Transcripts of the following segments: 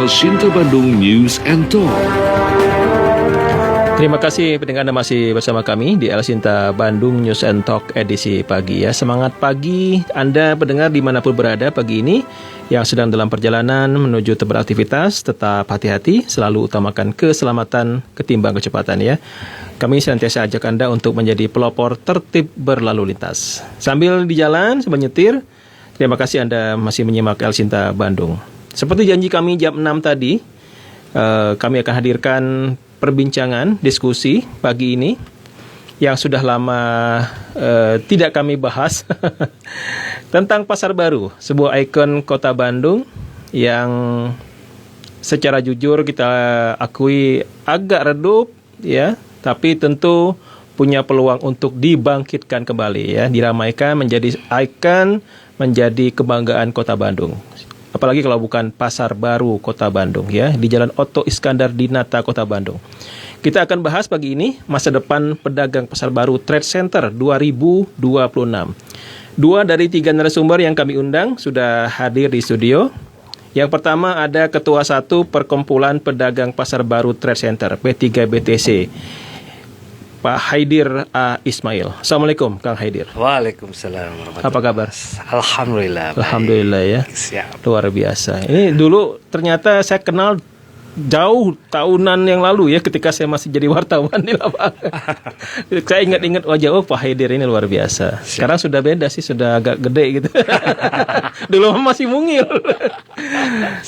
El Sinta Bandung News and Talk. Terima kasih pendengar Anda masih bersama kami di El Sinta Bandung News and Talk edisi pagi ya. Semangat pagi Anda pendengar dimanapun berada pagi ini yang sedang dalam perjalanan menuju beraktivitas, tetap hati-hati, selalu utamakan keselamatan ketimbang kecepatan ya. Kami senantiasa ajak Anda untuk menjadi pelopor tertib berlalu lintas. Sambil di jalan, sambil nyetir, terima kasih Anda masih menyimak El Sinta Bandung. Seperti janji kami jam 6 tadi, kami akan hadirkan perbincangan, diskusi pagi ini yang sudah lama tidak kami bahas tentang Pasar Baru, sebuah ikon kota Bandung yang secara jujur kita akui agak redup ya, tapi tentu punya peluang untuk dibangkitkan kembali ya, diramaikan menjadi ikon, menjadi kebanggaan kota Bandung. Apalagi kalau bukan Pasar Baru Kota Bandung ya, di Jalan Otto Iskandar Dinata Kota Bandung. Kita akan bahas pagi ini masa depan pedagang Pasar Baru Trade Center 2026. 2 dari 3 narasumber yang kami undang sudah hadir di studio. Yang pertama ada Ketua 1 Perkumpulan Pedagang Pasar Baru Trade Center P3BTC, Pak Haidir A. Ismail. Assalamualaikum Kang Haidir. Waalaikumsalam. Apa kabar? Alhamdulillah. Alhamdulillah ya. Siap. Luar biasa. Ini dulu ternyata saya kenal jauh tahunan yang lalu ya, ketika saya masih jadi wartawan di lapangan. Saya ingat-ingat wajah Pak Haidir ini luar biasa. Sekarang sudah beda sih, sudah agak gede gitu. Dulu masih mungil.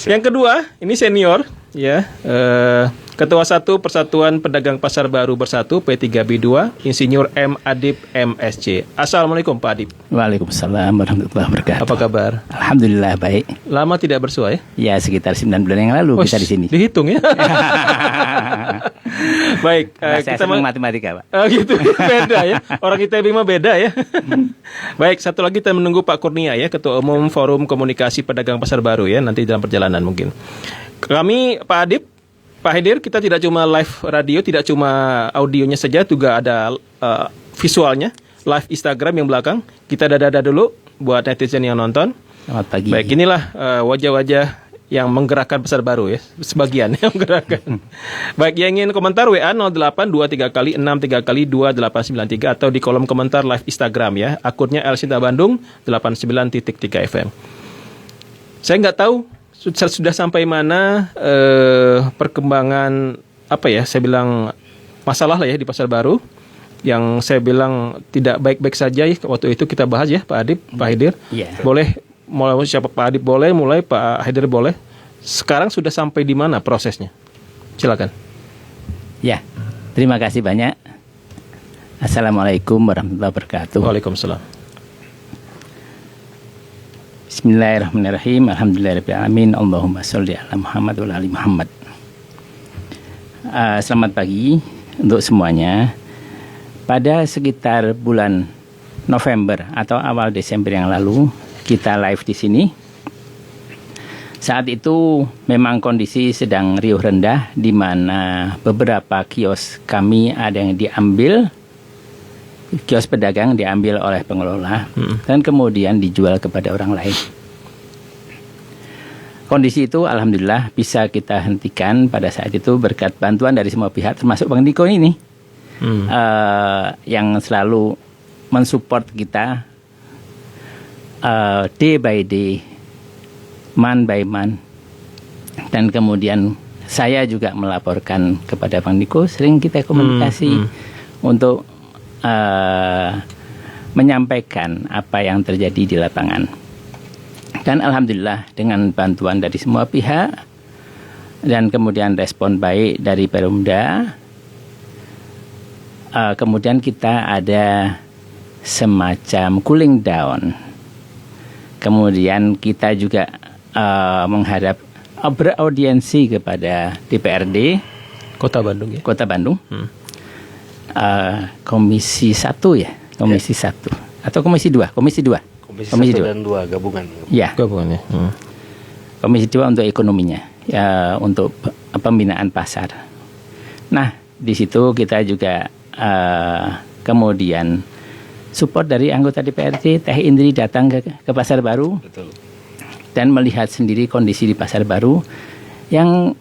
Yang kedua, ini senior ya. Ketua 1 Persatuan Pedagang Pasar Baru Bersatu P3B2, Insinyur M. Adib MSC. Assalamualaikum Pak Adib. Waalaikumsalam warahmatullahi wabarakatuh. Apa kabar? Alhamdulillah baik. Lama tidak bersua ya? Ya sekitar 9 bulan yang lalu kita di sini. Dihitung ya. Baik, kita matematika Pak. Gitu. Beda ya. Orang ITB mah beda ya. Baik, satu lagi kita menunggu Pak Kurnia ya, Ketua Umum Forum Komunikasi Pedagang Pasar Baru ya, nanti dalam perjalanan mungkin. Kami Pak Adib, Pak Haidir, kita tidak cuma live radio, tidak cuma audionya saja, juga ada visualnya, live Instagram yang belakang. Kita dada dulu buat netizen yang nonton. Selamat pagi. Baik, inilah wajah-wajah yang menggerakkan Pasar Baru ya, sebagian yang menggerakkan. Baik, yang ingin komentar WA 0823 kali 63 kali 2893 atau di kolom komentar live Instagram ya, akunnya El Sinta Bandung 89.3 FM. Saya nggak tahu sudah sampai mana perkembangan apa ya, saya bilang masalah lah ya di Pasar Baru yang saya bilang tidak baik-baik saja ya. Waktu itu kita bahas ya Pak Adib, Pak Haidir. Yeah. Boleh mulai siapa Pak Adib boleh, mulai Pak Haidir boleh. Sekarang sudah sampai di mana prosesnya? Silakan. Ya, terima kasih banyak. Assalamualaikum warahmatullahi wabarakatuh. Waalaikumsalam. Bismillahirrahmanirrahim. Alhamdulillahirrahmanirrahim. Allahumma sholli ala Muhammad wa ala ali Muhammad. Selamat pagi untuk semuanya. Pada sekitar bulan November atau awal Desember yang lalu, kita live di sini. Saat itu memang kondisi sedang riuh rendah, di mana beberapa kios kami ada yang diambil, kios pedagang diambil oleh pengelola dan kemudian dijual kepada orang lain. Kondisi itu alhamdulillah bisa kita hentikan pada saat itu berkat bantuan dari semua pihak, termasuk Bang Niko ini yang selalu mensupport kita day by day, month by month. Dan kemudian saya juga melaporkan kepada Bang Niko, sering kita komunikasi untuk menyampaikan apa yang terjadi di lapangan. Dan alhamdulillah dengan bantuan dari semua pihak dan kemudian respon baik dari Perumda, kemudian kita ada semacam cooling down. Kemudian kita juga mengharap beraudiensi kepada DPRD Kota Bandung ya. Kota Bandung. Komisi 1 ya, Komisi 1 atau Komisi 2? Komisi 2. Komisi 1 dan 2 gabungan. Ya. Gabungan ya. Komisi 2 untuk ekonominya, ya, untuk pembinaan pasar. Nah, di situ kita juga kemudian support dari anggota DPRD Teh Indri datang ke Pasar Baru. Betul. Dan melihat sendiri kondisi di Pasar Baru Yang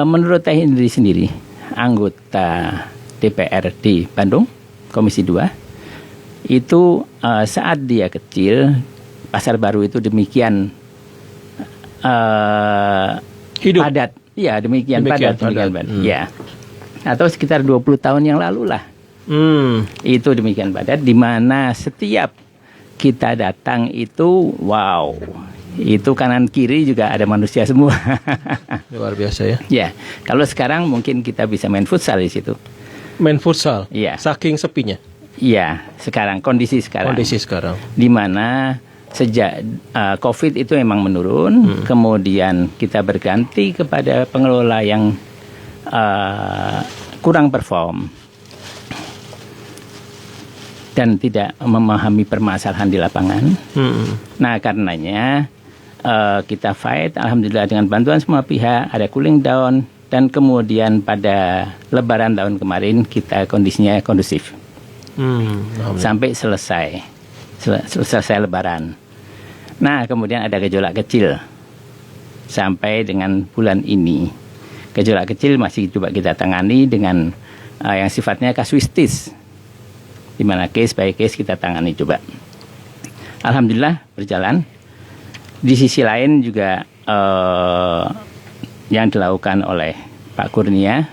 menurut Teh Indri sendiri, anggota DPR di Bandung, Komisi 2, itu saat dia kecil, Pasar Baru itu demikian Hidup. padat. Ya, demikian Demikian padat. padat. Ya. Atau sekitar 20 tahun yang lalu lah. Itu demikian padat, di mana setiap kita datang itu, wow, itu kanan kiri juga ada manusia semua. Luar biasa ya. Ya, kalau sekarang mungkin kita bisa main futsal di situ. Main futsal. Iya. Saking sepinya Iya, sekarang kondisi sekarang. kondisi sekarang. Di mana sejak COVID itu memang menurun, kemudian kita berganti kepada pengelola yang kurang perform dan tidak memahami permasalahan di lapangan. Nah, karenanya kita fight, alhamdulillah dengan bantuan semua pihak, ada cooling down, dan kemudian pada Lebaran tahun kemarin kita kondisinya kondusif sampai selesai Lebaran. Nah, kemudian ada gejolak kecil sampai dengan bulan ini. Gejolak kecil masih coba kita tangani dengan yang sifatnya kasuistis, di mana case by case kita tangani coba. Alhamdulillah berjalan. Di sisi lain juga yang dilakukan oleh Pak Kurnia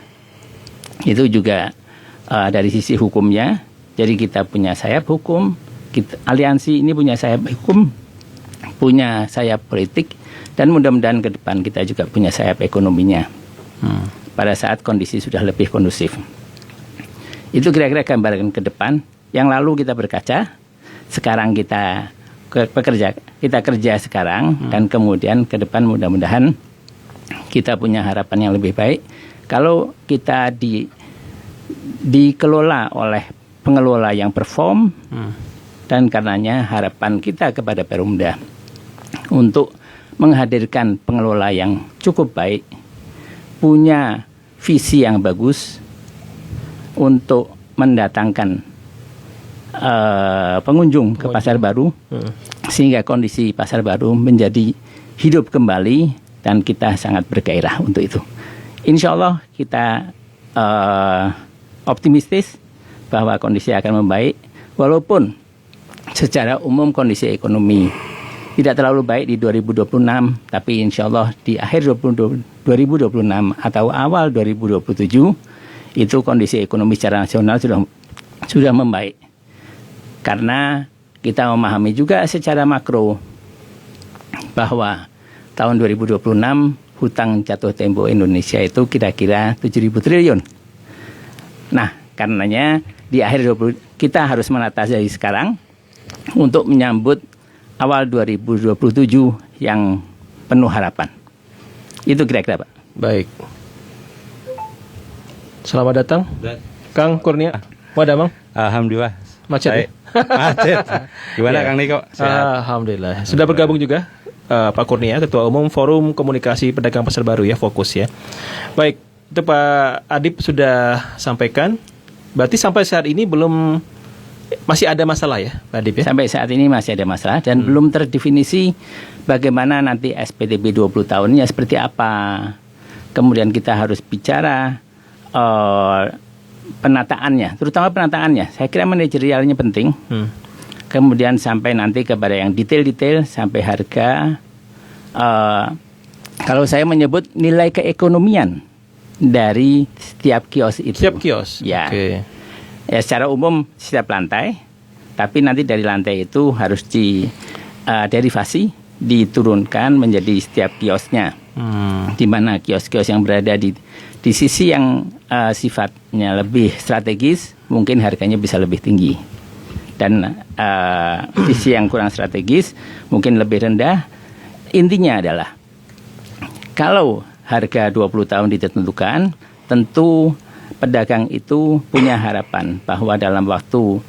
itu juga dari sisi hukumnya. Jadi kita punya sayap hukum, aliansi ini punya sayap hukum, punya sayap politik, dan mudah-mudahan ke depan kita juga punya sayap ekonominya. Pada saat kondisi sudah lebih kondusif. Itu kira-kira gambaran ke depan. Yang lalu kita berkaca, sekarang kita kerja sekarang, dan kemudian ke depan mudah-mudahan kita punya harapan yang lebih baik. Kalau kita dikelola oleh pengelola yang perform, dan karenanya harapan kita kepada Perumda untuk menghadirkan pengelola yang cukup baik, punya visi yang bagus untuk mendatangkan pengunjung ke Pasar Baru, sehingga kondisi Pasar Baru menjadi hidup kembali, dan kita sangat bergairah untuk itu. Insya Allah kita optimistis bahwa kondisi akan membaik, walaupun secara umum kondisi ekonomi tidak terlalu baik di 2026, tapi insya Allah di akhir 2026 atau awal 2027 itu kondisi ekonomi secara nasional sudah membaik. Karena kita memahami juga secara makro bahwa tahun 2026 hutang jatuh tempo Indonesia itu kira-kira 7.000 triliun. Nah, karenanya di akhir kita harus menata dari sekarang untuk menyambut awal 2027 yang penuh harapan. Itu kira-kira, Pak. Baik. Selamat datang, Kang Kurnia. Wadah, Bang. Alhamdulillah. Macet. Ya? Macet. Gimana Ya. Kang Niko? Sehat? Alhamdulillah. Sudah bergabung juga Pak Kurnia, Ketua Umum Forum Komunikasi Pedagang Pasar Baru ya, Fokus ya. Baik, itu Pak Adib sudah sampaikan. Berarti sampai saat ini masih ada masalah ya, Pak Adib ya? Sampai saat ini masih ada masalah dan belum terdefinisi bagaimana nanti SPTB 20 tahunnya seperti apa. Kemudian kita harus bicara penataannya, terutama penataannya. Saya kira manajerialnya penting. Kemudian sampai nanti kepada yang detail-detail, sampai harga. Kalau saya menyebut nilai keekonomian dari setiap kios itu. Setiap kios? Ya. Okay. Ya, secara umum setiap lantai, tapi nanti dari lantai itu harus derivasi, diturunkan menjadi setiap kiosnya. Di mana kios-kios yang berada di sisi yang sifatnya lebih strategis, mungkin harganya bisa lebih tinggi. Dan sisi yang kurang strategis, mungkin lebih rendah. Intinya adalah, kalau harga 20 tahun ditentukan, tentu pedagang itu punya harapan bahwa dalam waktu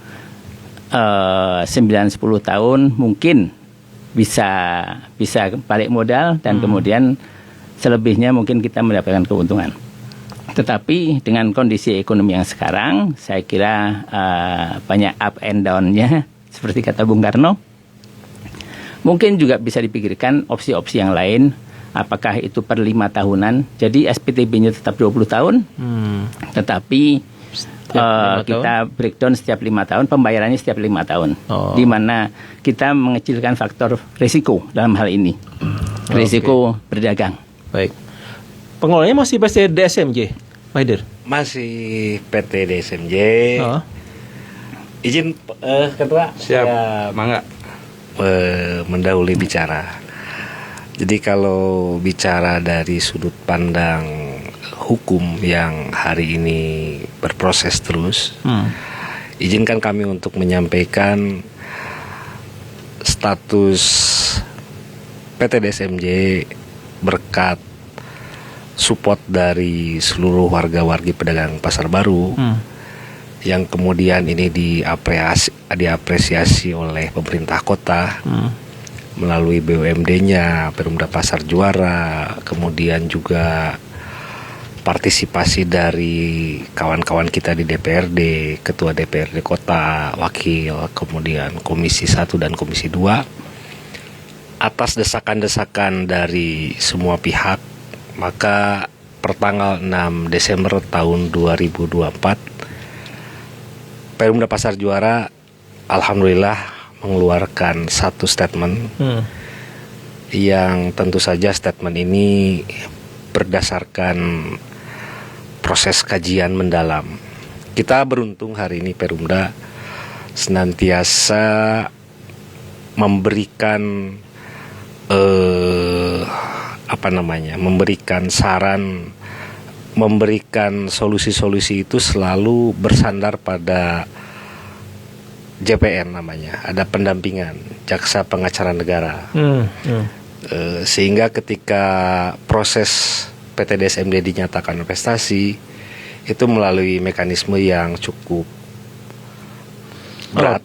9-10 tahun mungkin bisa balik modal, dan kemudian selebihnya mungkin kita mendapatkan keuntungan. Tetapi dengan kondisi ekonomi yang sekarang, saya kira banyak up and down-nya, seperti kata Bung Karno. Mungkin juga bisa dipikirkan opsi-opsi yang lain, apakah itu per 5 tahunan. Jadi SPTB-nya tetap 20 tahun, tetapi kita breakdown setiap 5 tahun, pembayarannya setiap 5 tahun. Di mana kita mengecilkan faktor risiko dalam hal ini. Risiko berdagang. Baik. Pengelolanya masih PT DSMJ, Pak Haidir? Masih PT DSMJ. Izin Ketua. Siap. Mangga. Mendahului bicara. Jadi kalau bicara dari sudut pandang hukum yang hari ini berproses terus, izinkan kami untuk menyampaikan status PT DSMJ berkat support dari seluruh warga-wargi pedagang pasar baru yang kemudian ini diapresiasi oleh pemerintah kota melalui BUMD-nya, Perumda Pasar Juara, kemudian juga partisipasi dari kawan-kawan kita di DPRD, Ketua DPRD Kota, Wakil, kemudian Komisi 1 dan Komisi 2. Atas desakan-desakan dari semua pihak, maka pertanggal 6 Desember tahun 2024, Perumda Pasar Juara alhamdulillah mengeluarkan satu statement yang tentu saja statement ini berdasarkan proses kajian mendalam. Kita beruntung hari ini Perumda senantiasa memberikan memberikan saran, memberikan solusi-solusi itu selalu bersandar pada JPN namanya, ada pendampingan Jaksa Pengacara Negara. Sehingga ketika proses PT DSMD dinyatakan prestasi, itu melalui mekanisme yang cukup berat,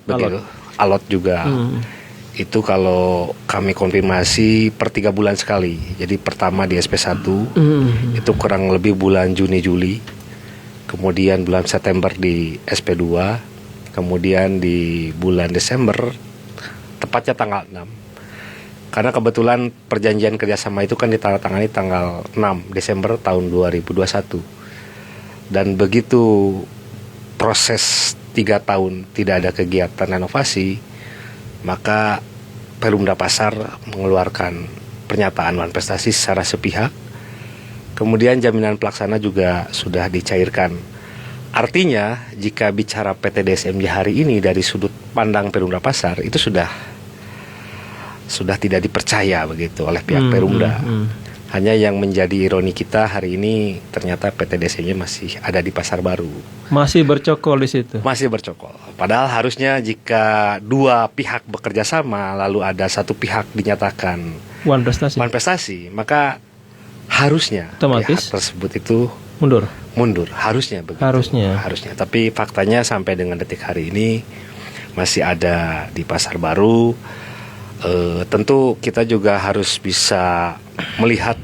alot juga. Itu kalau kami konfirmasi per 3 bulan sekali. Jadi pertama di SP1 itu kurang lebih bulan Juni-Juli, kemudian bulan September di SP2, kemudian di bulan Desember, tepatnya tanggal 6. Karena kebetulan perjanjian kerjasama itu kan ditandatangani tanggal 6 Desember tahun 2021. Dan begitu proses 3 tahun tidak ada kegiatan renovasi, maka Perumda Pasar mengeluarkan pernyataan manifestasi secara sepihak. Kemudian jaminan pelaksana juga sudah dicairkan. Artinya jika bicara PT DSMJ hari ini dari sudut pandang Perumda Pasar itu sudah tidak dipercaya begitu oleh pihak Perumda. Hanya yang menjadi ironi kita hari ini ternyata PT DSMJ masih ada di Pasar Baru. Masih bercokol di situ. Masih bercokol. Padahal harusnya jika dua pihak bekerja sama lalu ada satu pihak dinyatakan wan prestasi, maka harusnya otomatis pihak tersebut itu mundur, harusnya begitu. Harusnya. Tapi faktanya sampai dengan detik hari ini masih ada di Pasar Baru. Tentu kita juga harus bisa melihat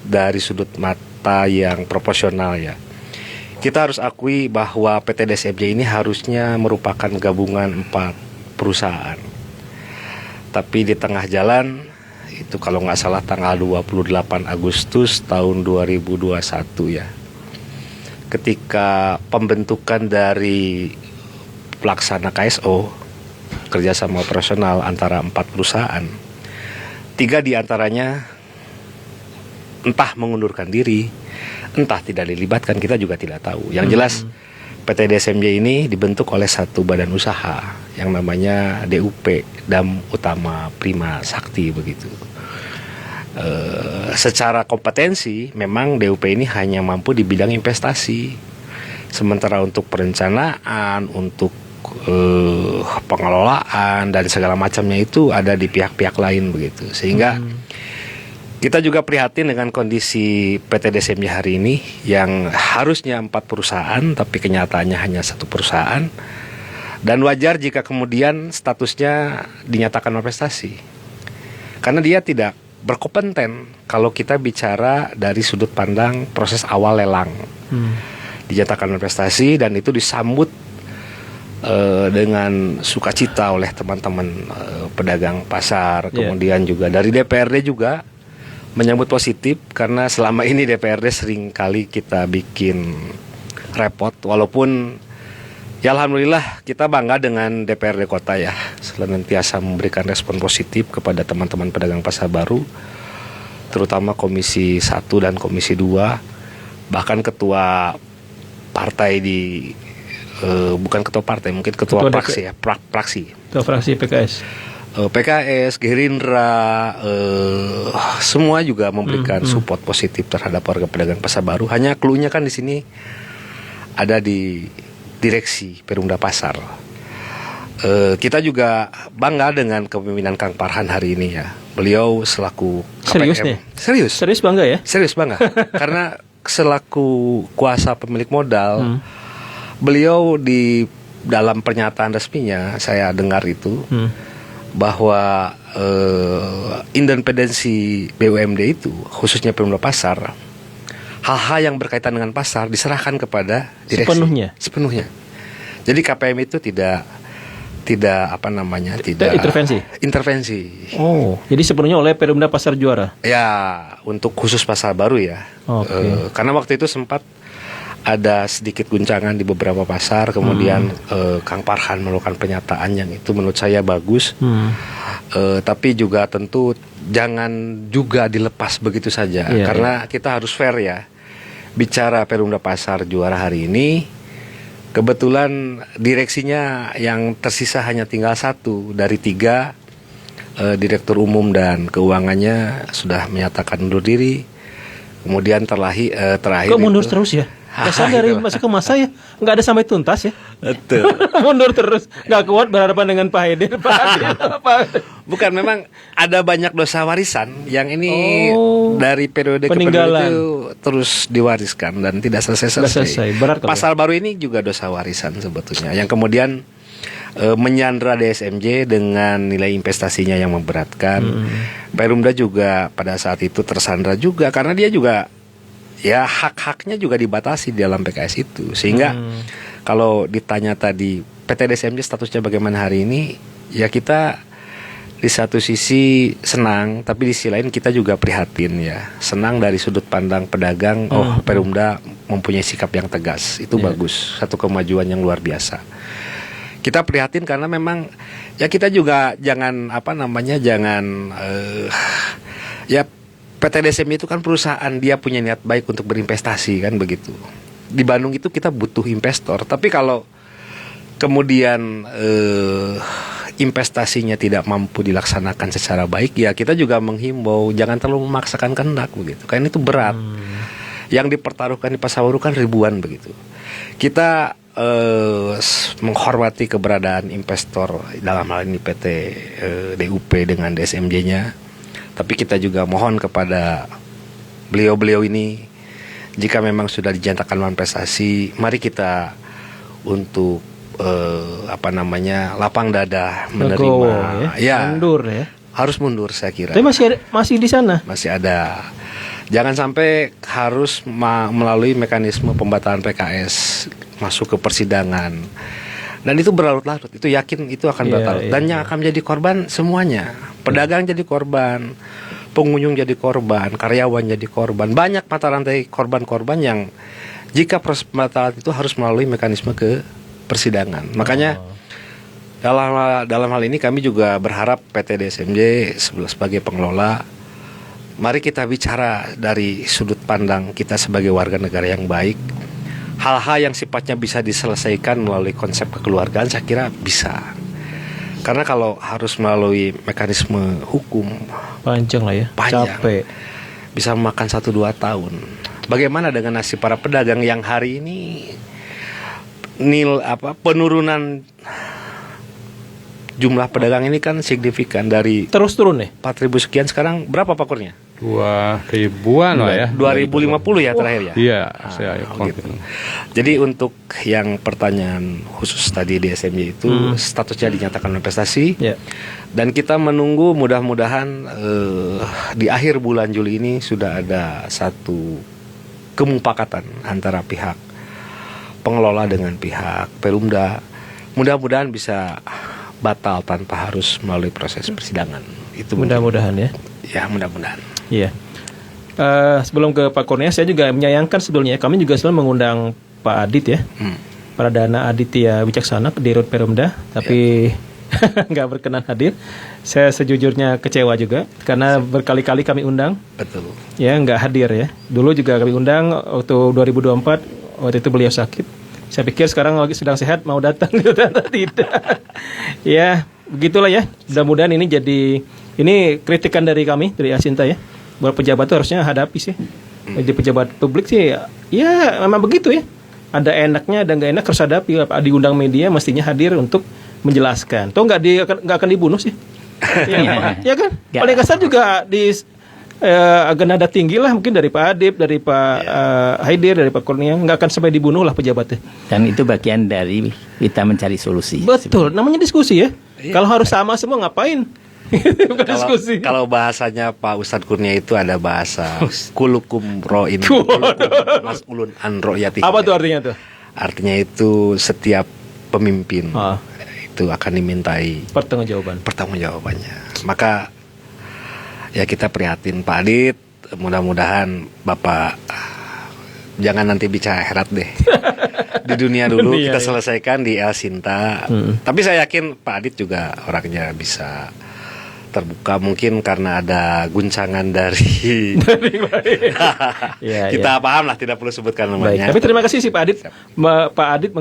dari sudut mata yang proporsional ya. Kita harus akui bahwa PT DSMJ ini harusnya merupakan gabungan 4 perusahaan. Tapi di tengah jalan itu kalau nggak salah tanggal 28 Agustus tahun 2021 ya, ketika pembentukan dari pelaksana KSO, kerjasama operasional antara 4 perusahaan, 3 diantaranya entah mengundurkan diri, entah tidak dilibatkan, kita juga tidak tahu. Yang jelas PT DSMJ ini dibentuk oleh satu badan usaha yang namanya DUP, Dam Utama Prima Sakti begitu. Secara kompetensi memang DUP ini hanya mampu di bidang investasi, sementara untuk perencanaan, untuk pengelolaan dan segala macamnya itu ada di pihak-pihak lain begitu. Sehingga kita juga prihatin dengan kondisi PT DSMJ hari ini yang harusnya 4 perusahaan tapi kenyataannya hanya 1 perusahaan. Dan wajar jika kemudian statusnya dinyatakan prestasi, karena dia tidak berkompeten kalau kita bicara dari sudut pandang proses awal lelang. Dinyatakan prestasi dan itu disambut dengan sukacita oleh teman-teman pedagang pasar, kemudian juga dari DPRD juga menyambut positif karena selama ini DPRD sering kali kita bikin repot, walaupun ya alhamdulillah kita bangga dengan DPRD Kota ya, senantiasa memberikan respon positif kepada teman-teman pedagang pasar baru, terutama Komisi 1 dan Komisi 2, bahkan ketua partai bukan ketua partai, mungkin ketua fraksi ya, praksi. Ketua fraksi PKS. PKS, Gerindra, semua juga memberikan support positif terhadap warga pedagang pasar baru. Hanya cluenya kan di sini ada di direksi Perumda Pasar. Kita juga bangga dengan kepemimpinan Kang Parhan hari ini ya. Beliau selaku KPM. Serius nih? Serius Bangga ya? Serius bangga. Karena selaku kuasa pemilik modal, beliau di dalam pernyataan resminya saya dengar itu bahwa independensi BUMD itu khususnya Perumda Pasar, hal-hal yang berkaitan dengan pasar diserahkan kepada direksi sepenuhnya. Jadi KPM itu tidak intervensi. Oh, jadi sepenuhnya oleh Perumda Pasar Juara. Ya, untuk khusus pasar baru ya. Okay. Karena waktu itu sempat ada sedikit guncangan di beberapa pasar, kemudian Kang Parhan melakukan pernyataan yang itu menurut saya bagus. Tapi juga tentu jangan juga dilepas begitu saja, karena kita harus fair ya. Bicara Perumda Pasar Juara hari ini, kebetulan direksinya yang tersisa hanya tinggal 1 dari 3. Direktur umum dan keuangannya sudah menyatakan undur diri. Kemudian terakhir kok mundur terus ya? Kesan dari masa ke masa ya, nggak ada sampai tuntas ya. Betul. Mundur terus, nggak kuat berhadapan dengan Pak Haidir. Bukan, memang ada banyak dosa warisan yang ini dari periode ke periode itu terus diwariskan dan tidak selesai. Berat pasar baru ini juga dosa warisan sebetulnya, yang kemudian menyandra DSMJ dengan nilai investasinya yang memberatkan. Perumda juga pada saat itu tersandra juga karena dia juga ya hak-haknya juga dibatasi di dalam PKS itu. Sehingga kalau ditanya tadi PT DSMJ statusnya bagaimana hari ini, ya kita di satu sisi senang, tapi di sisi lain kita juga prihatin ya. Senang dari sudut pandang pedagang, Perumda mempunyai sikap yang tegas. Itu bagus, satu kemajuan yang luar biasa. Kita prihatin karena memang ya kita juga jangan ya PT DSM itu kan perusahaan, dia punya niat baik untuk berinvestasi kan begitu. Di Bandung itu kita butuh investor, tapi kalau kemudian investasinya tidak mampu dilaksanakan secara baik, ya kita juga menghimbau jangan terlalu memaksakan kehendak begitu. Karena itu berat. Yang dipertaruhkan di pasar baru kan ribuan begitu. Kita menghormati keberadaan investor dalam hal ini PT DUP dengan DSMJ-nya. Tapi kita juga mohon kepada beliau-beliau ini, jika memang sudah dinyatakan manifestasi, mari kita untuk lapang dada menerima. Mundur ya. Harus mundur saya kira. Tapi masih di sana. Masih ada. Jangan sampai harus melalui mekanisme pembatalan PKS masuk ke persidangan. Dan itu berlarut-larut, itu yakin itu akan berlarut. Dan yang akan menjadi korban semuanya. Pedagang jadi korban, pengunjung jadi korban, karyawan jadi korban. Banyak mata rantai korban-korban yang jika proses pembatalan itu harus melalui mekanisme ke persidangan. Makanya dalam hal ini kami juga berharap PT DSMJ sebagai pengelola, mari kita bicara dari sudut pandang kita sebagai warga negara yang baik. Hal-hal yang sifatnya bisa diselesaikan melalui konsep kekeluargaan saya kira bisa. Karena kalau harus melalui mekanisme hukum panjang lah ya, capek. Bisa memakan 1-2 tahun. Bagaimana dengan nasib para pedagang yang hari ini penurunan jumlah pedagang ini kan signifikan dari terus turun nih. 4.000 sekian, sekarang berapa pakurnya? 2.000-an lah ya. 2050 ya terakhir ya. Iya, saya gitu. Jadi untuk yang pertanyaan khusus tadi di SMJ itu statusnya dinyatakan investasi. Dan kita menunggu mudah-mudahan di akhir bulan Juli ini sudah ada satu kemupakatan antara pihak pengelola dengan pihak Perumda. Mudah-mudahan bisa batal tanpa harus melalui proses persidangan. Itu mudah-mudahan ya. Ya, mudah-mudahan. Iya. Sebelum ke Pak Kurnia, saya juga menyayangkan sebetulnya kami juga selalu mengundang Pak Adit ya, Pradana Aditya Wicaksana di Dirut Perumda, tapi nggak berkenan hadir. Saya sejujurnya kecewa juga karena berkali-kali kami undang, Betul. ya nggak hadir ya. Dulu juga kami undang waktu 2024, waktu itu beliau sakit. Saya pikir sekarang lagi sedang sehat mau datang, ternyata tidak. Ya begitulah ya. Mudah-mudahan ini kritikan dari kami dari Asinta ya. Buat pejabat itu harusnya hadapi sih. Jadi pejabat publik sih ya memang begitu ya. Ada enaknya, ada nggak enak harus hadapi. Diundang media mestinya hadir untuk menjelaskan. Toh nggak akan dibunuh sih. Ya kan? Paling kasar juga agak nada tinggi lah mungkin dari Pak Adib, dari Pak Haidir, dari Pak Kurnia, nggak akan sampai dibunuh lah pejabatnya. Dan itu bagian dari kita mencari solusi. Betul, namanya diskusi ya. Kalau harus sama semua ngapain? Bukan diskusi. Kalau bahasanya Pak Ustadz Kurnia itu ada bahasa kulukum ro'in mas ulun anro yati. Apa tuh artinya tuh? Artinya itu setiap pemimpin itu akan dimintai pertanggungjawabannya. Maka ya kita prihatin Pak Adit, mudah-mudahan Bapak jangan nanti bicara akhirat deh. Di dunia dulu kita selesaikan di El Sinta. Tapi saya yakin Pak Adit juga orangnya bisa terbuka, mungkin karena ada guncangan dari kita paham lah, tidak perlu sebutkan namanya. Baik. Tapi terima kasih sih Pak Adit. Pak Adit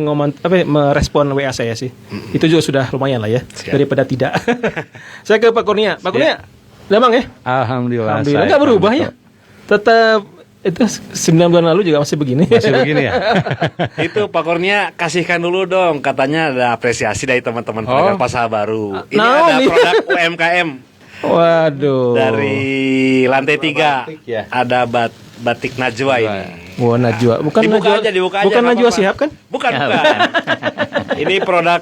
merespon WA saya sih. Itu juga sudah lumayan lah ya. Siap. Daripada tidak. Saya ke Pak Kurnia. Pak Kurnia, Damang ya? Alhamdulillah. Nggak berubah ya? Tetap itu 9 bulan lalu juga masih begini. Masih begini ya? Itu Pak Kurnia kasihkan dulu dong, katanya ada apresiasi dari teman-teman pedagang pasar baru. Ini ada produk UMKM. Waduh. Dari lantai 3 ada batik Najwa ini. Wah, Najwa. Bukan dibuka Najwa. aja. Bukan Najwa Shihab kan? Bukan. Ini produk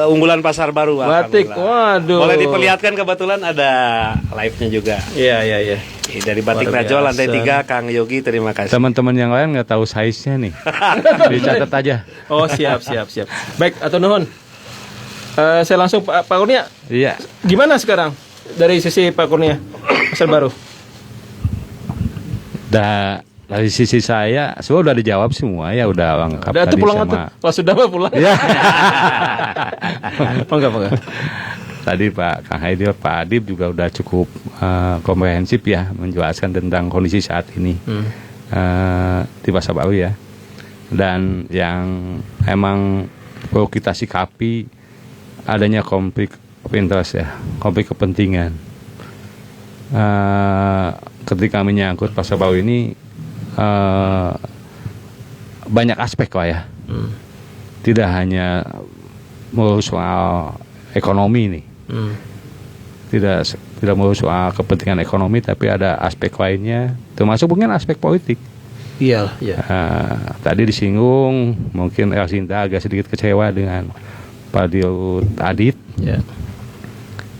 unggulan pasar baru. Batik. Waduh. Boleh diperlihatkan, kebetulan ada live-nya juga. Iya. Dari batik Najwa lantai 3, Kang Yogi, terima kasih. Teman-teman yang lain nggak tahu size-nya nih. Dicatat aja. Oh, siap. Baik, atau nuhun. Saya langsung Pak Kurnia. Iya. Gimana sekarang dari sisi Pak Kurnia pasar baru? Dari sisi saya, semua udah dijawab semua ya, udah lengkap. Udah, tadi pulang sama. Kalau sudah mah pulang. Ya. Enggak. Tadi Pak Kang Haidir, Pak Adib juga udah cukup komprehensif ya menjelaskan tentang kondisi saat ini di pasar baru ya. Dan yang emang perlu kita sikapi adanya konflik of interest ya, konflik kepentingan. Ketika menyangkut pasar baru ini banyak aspek lah ya. Tidak hanya melulu soal ekonomi nih. Tidak melulu soal kepentingan ekonomi, tapi ada aspek lainnya, termasuk mungkin aspek politik. Iya. Tadi disinggung, mungkin El Sinta agak sedikit kecewa dengan Pak Dirut Adit.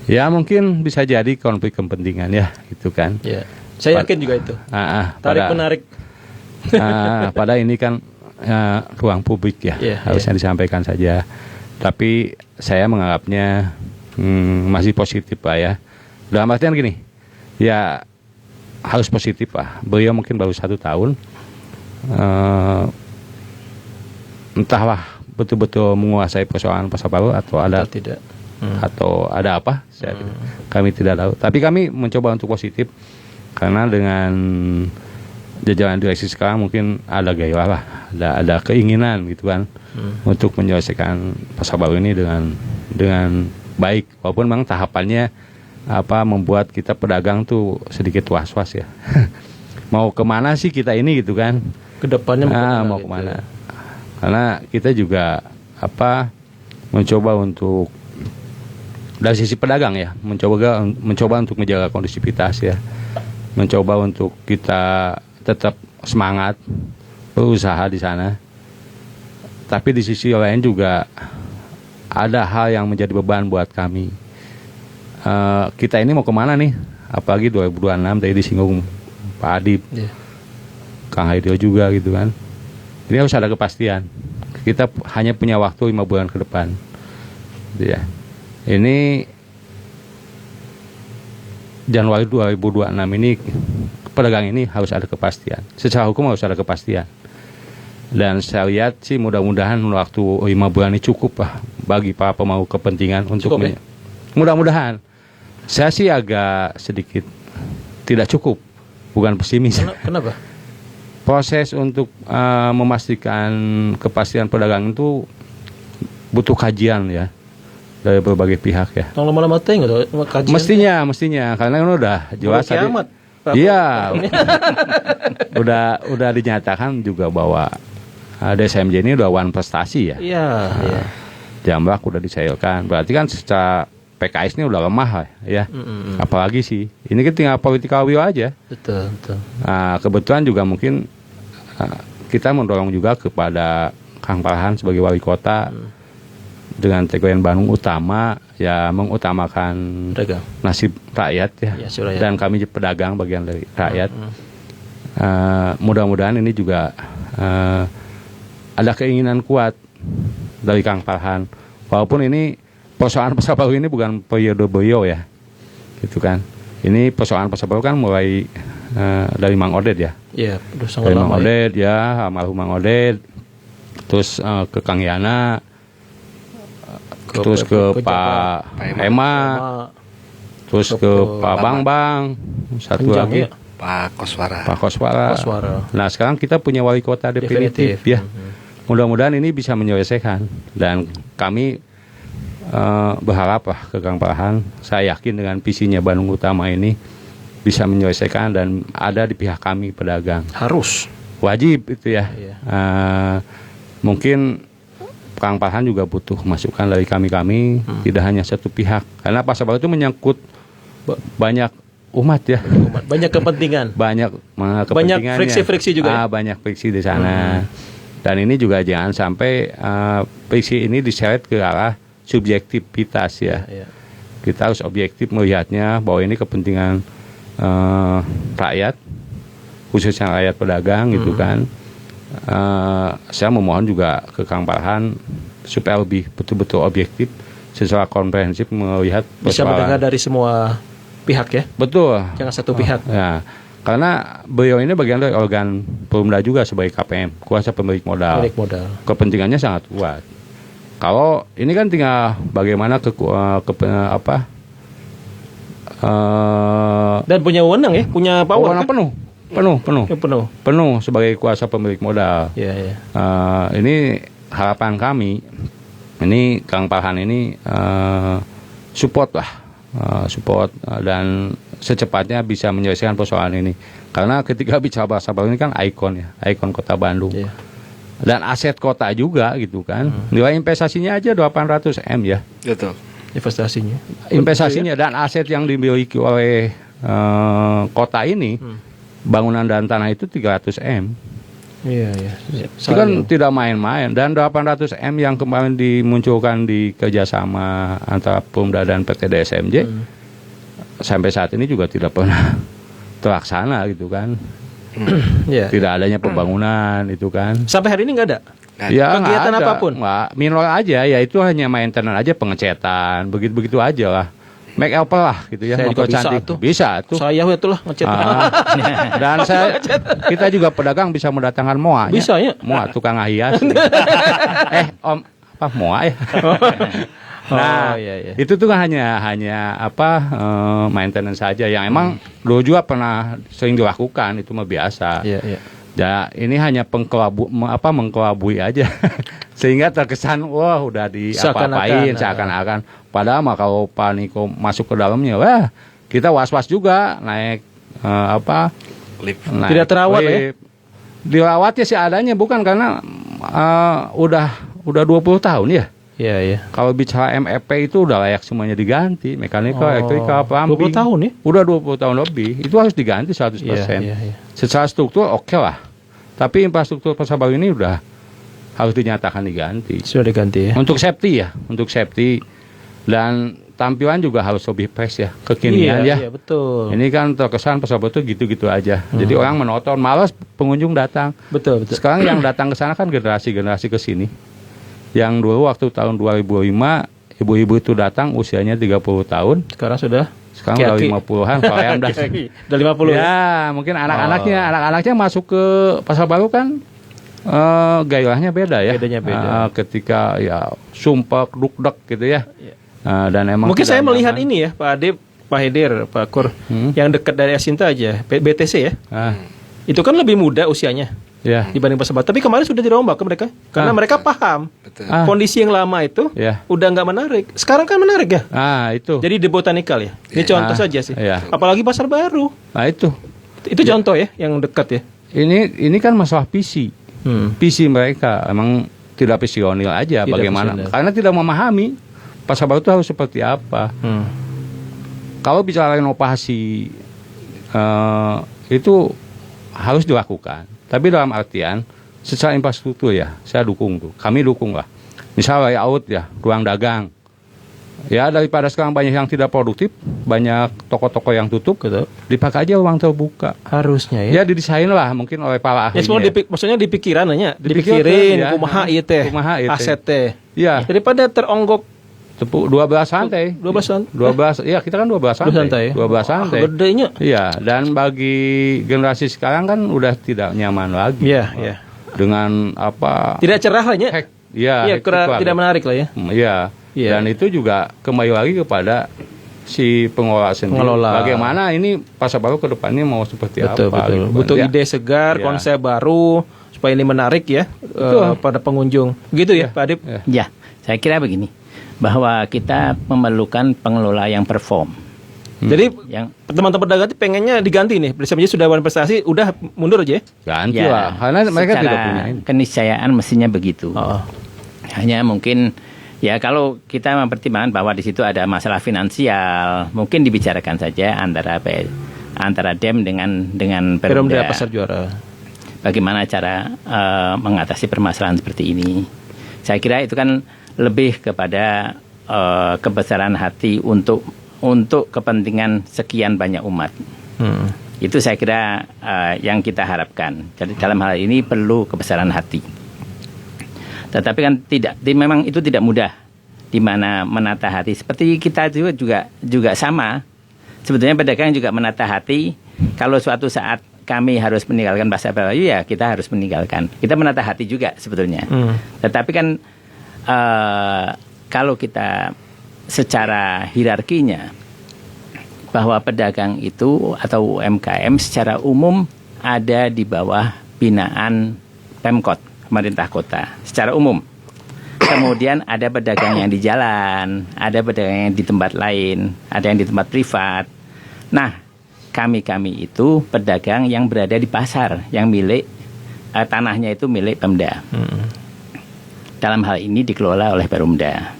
Ya mungkin bisa jadi konflik kepentingan ya, gitu kan. Ya. Saya yakin juga itu. Tarik menarik. Pada ini kan ruang publik ya, harusnya disampaikan saja. Tapi saya menganggapnya masih positif Pak ya. Dalam artian gini, ya harus positif Pak. Beliau mungkin baru 1 tahun, entahlah betul-betul menguasai persoalan pasar baru atau ada tidak. Atau ada apa? Kami tidak tahu. Tapi kami mencoba untuk positif karena dengan jajaran direksi sekarang mungkin ada gairah lah, ada keinginan gitu kan untuk menyelesaikan pasar baru ini dengan baik, walaupun memang tahapannya membuat kita pedagang tuh sedikit was-was ya. Mau kemana sih kita ini gitu kan? Kedepannya mau kemana? Karena kita juga mencoba untuk dari sisi pedagang ya, mencoba untuk menjaga kondusivitas ya, mencoba untuk kita tetap semangat berusaha di sana. Tapi di sisi lain juga ada hal yang menjadi beban buat kami. Kita ini mau kemana nih? Apalagi 2026 tadi disinggung Pak Adib, Kang Haidir juga gitu kan. Ini harus ada kepastian. Kita hanya punya waktu 5 bulan ke depan. Gitu ya. Ini Januari 2026 ini pedagang ini harus ada kepastian. Secara hukum harus ada kepastian. Dan saya lihat sih mudah-mudahan waktu 5 bulan ini cukup lah bagi para pemangku kepentingan untuk Cukup, ya? Mudah-mudahan. Saya sih agak sedikit tidak cukup, bukan pesimis. Kenapa? Proses untuk memastikan kepastian pedagang itu butuh kajian ya dari berbagai pihak ya. Tong lama-lama teh nggak tahu kajian. Mestinya karena ini udah jelas Udah kiamat. Iya. udah dinyatakan juga bahwa DSMJ ini udah one prestasi ya. Iya, iya. Jambak udah dicairkan. Berarti kan secara PKS ini udah lemah ya. Apalagi sih. Ini kan tinggal political will aja. Betul. Nah, kebetulan juga mungkin kita mendorong juga kepada Kang Farhan sebagai wali kota dengan tagline Bandung Utama ya mengutamakan Pedagang. nasib rakyat ya. Ya, rakyat. Dan kami pedagang bagian dari rakyat. Mudah-mudahan ini juga ada keinginan kuat dari Kang Farhan. Walaupun ini persoalan pasar baru ini bukan periode beliau ya, gitu kan. Ini persoalan pasar baru kan mulai dari Mang Oded ya. Iya, udah sangat Dari lama Mang Oded ya, almarhum Mang Oded. Terus ke Kang Yana, terus ke Pak Ema, terus ke Pak Bang, satu Kenjang, lagi ya? Pak Koswara. Pak Koswara. Nah sekarang kita punya wali kota definitif ya. Mudah-mudahan ini bisa menyelesaikan dan kami berharap lah ke Kang Farhan. Saya yakin dengan visinya Bandung Utama ini bisa menyelesaikan dan ada di pihak kami pedagang. Harus. Wajib itu ya. Iya. Mungkin Kang Farhan juga butuh masukan dari kami-kami, tidak hanya satu pihak. Karena pasar baru itu menyangkut banyak umat ya. Banyak kepentingan. Banyak kepentingannya. Friksi-friksi juga ya? Banyak friksi di sana. Dan ini juga jangan sampai friksi ini diseret ke arah subjektivitas ya. Kita harus objektif melihatnya bahwa ini kepentingan rakyat, khususnya rakyat pedagang gitu kan. Saya memohon juga ke Kang Farhan supaya lebih betul-betul objektif secara komprehensif melihat Bisa mendengar dari semua pihak ya. Betul. Jangan satu pihak. Ya. Karena beliau ini bagian dari organ Perumda juga sebagai KPM, kuasa pemilik modal. Pemilik modal. Kepentingannya sangat kuat. Kalau ini kan tinggal bagaimana Dan punya wewenang ya, punya power kan? Penuh sebagai kuasa pemilik modal. Iya. Ini harapan kami. Ini Kang Farhan ini support dan secepatnya bisa menyelesaikan persoalan ini. Karena ketika bicara pasar baru ini kan ikon kota Bandung. Iya. Dan aset kota juga gitu kan. Nilai investasinya aja 800 M ya. Betul. Investasinya dan aset yang dimiliki oleh kota ini, bangunan dan tanah itu 300 M. Iya. Itu kan tidak main-main. Dan 800 M yang kemarin dimunculkan di kerjasama antara Perumda dan PT DSMJ sampai saat ini juga tidak pernah terlaksana gitu kan. Tidak adanya pembangunan itu kan. Sampai hari ini nggak ada. Ya, kegiatan ada. apapun. Nggak, minor aja ya, itu hanya maintenance aja, pengecetan, begitu aja lah. Make up lah gitu ya, Saya juga mempercantik. bisa tuh. Saya itulah ngecat. Dan kita juga pedagang bisa mendatangkan moa. Bisa ya. Moa tukang hias. Om apa moa ya? Nah, iya. itu tuh kan hanya maintenance saja yang emang dulu juga pernah sering dilakukan, itu mah biasa. Iya. Ya, ini hanya mengkelabui aja. Sehingga terkesan wah udah diapa-apain seakan-akan. Padahal mah kalau Pak Niko masuk ke dalamnya, wah kita was-was juga naik Lift. Tidak terawat ya? Dirawatnya sih adanya, bukan karena udah 20 tahun ya. Iya. Kalau bicara MFP itu udah layak semuanya diganti, mekanikal, elektrikal, plumbing. 20 tahun ya? Udah 20 tahun lebih. Itu harus diganti 100%. Iya. Secara struktur oke lah. Tapi infrastruktur pasar baru ini udah harus dinyatakan diganti. Sudah diganti ya. Untuk safety. Dan tampilan juga harus lebih fresh ya, kekinian ya. Iya, betul. Ini kan terkesan pasar baru itu gitu-gitu aja. Jadi orang menonton, malas pengunjung datang. Betul. Sekarang yang datang ke sana kan generasi ke sini. Yang dulu waktu tahun 2005 ibu-ibu itu datang usianya 30 tahun. Sekarang sudah Sekarang udah Aki-aki. 50-an, kalau ayam udah Udah 50 ya? ya, mungkin anak-anaknya masuk ke Pasar Baru kan gairahnya beda ya. Bedanya beda. Ketika ya sumpek, dukdek gitu ya. Dan emang Mungkin tidak saya melihat nyaman. ini ya, Pak Adib, Pak Hedir, Pak Kur, yang dekat dari Asinta aja, BTC ya. Itu kan lebih muda usianya Ya. dibanding Pasar Baru. Tapi kemarin sudah dirombak ke mereka, karena mereka paham Betul. kondisi yang lama itu Ya. udah nggak menarik. Sekarang kan menarik ya. Itu. Jadi di botanikal ya. Ini contoh saja sih. Iya. Apalagi Pasar Baru. Itu. Itu contoh ya, yang dekat ya. Ini kan masalah visi. Visi mereka emang tidak visionil aja Tidak bagaimana. visioner. Karena tidak memahami Pasar Baru itu harus seperti apa. Kalau bicara inovasi itu harus dilakukan. Tapi dalam artian secara infrastruktur ya, saya dukung tuh. Kami dukung lah. Misalnya layout ya, ruang dagang. Ya daripada sekarang banyak yang tidak produktif, banyak toko-toko yang tutup, Betul. dipakai aja ruang terbuka. Harusnya ya. Ya didesain lah mungkin oleh para Ya ahlinya. semua maksudnya dipikiran aja, Dipikirin, dipikirin ya. kumaha ieu teh, Kumaha ieu teh. aset teh. Iya. Daripada teronggok Tepuk 12 lantai. 12-an. 12. Iya, kita kan 12 lantai. 12 lantai. Gedenya. Iya, dan bagi generasi sekarang kan udah tidak nyaman lagi. Iya, iya. Dengan apa? Tidak cerah lah ya. Iya, Iya, tidak menarik lah ya. Iya. Iya. Dan itu juga kembali lagi kepada si pengelola sendiri. Pengelola. Bagaimana ini Pasar Baru ke depannya mau seperti Betul, apa? betul. gitu kan. Butuh Ya. ide segar, Iya. konsep baru supaya ini menarik ya pada pengunjung. Begitu ya, Pak Adib? Iya. Ya, saya kira begini, bahwa kita memerlukan pengelola yang perform. Jadi Yang teman-teman pedagang itu pengennya diganti nih. Misalnya sudah prestasi, udah mundur aja ya. Ganti lah. Karena mereka secara tidak punya ini. keniscayaan mestinya begitu. Oh. Hanya mungkin ya kalau kita mempertimbangkan bahwa di situ ada masalah finansial, mungkin dibicarakan saja antara DEM dengan Perumda Perumda. Pasar Juara. Bagaimana cara mengatasi permasalahan seperti ini? Saya kira itu kan lebih kepada kebesaran hati untuk kepentingan sekian banyak umat. Itu saya kira yang kita harapkan. Jadi dalam hal ini perlu kebesaran hati. Tetapi kan memang itu tidak mudah, di mana menata hati. Seperti kita juga sama. Sebetulnya pedagang juga menata hati. Kalau suatu saat kami harus meninggalkan Pasar Baru, ya kita harus meninggalkan. Kita menata hati juga sebetulnya. Tetapi kan kalau kita secara hierarkinya, bahwa pedagang itu atau UMKM secara umum ada di bawah binaan Pemkot, pemerintah kota, secara umum. Kemudian ada pedagang yang di jalan, ada pedagang yang di tempat lain, ada yang di tempat privat. Nah, kami itu pedagang yang berada di pasar, yang milik tanahnya itu milik Pemda. Dalam hal ini dikelola oleh Perumda.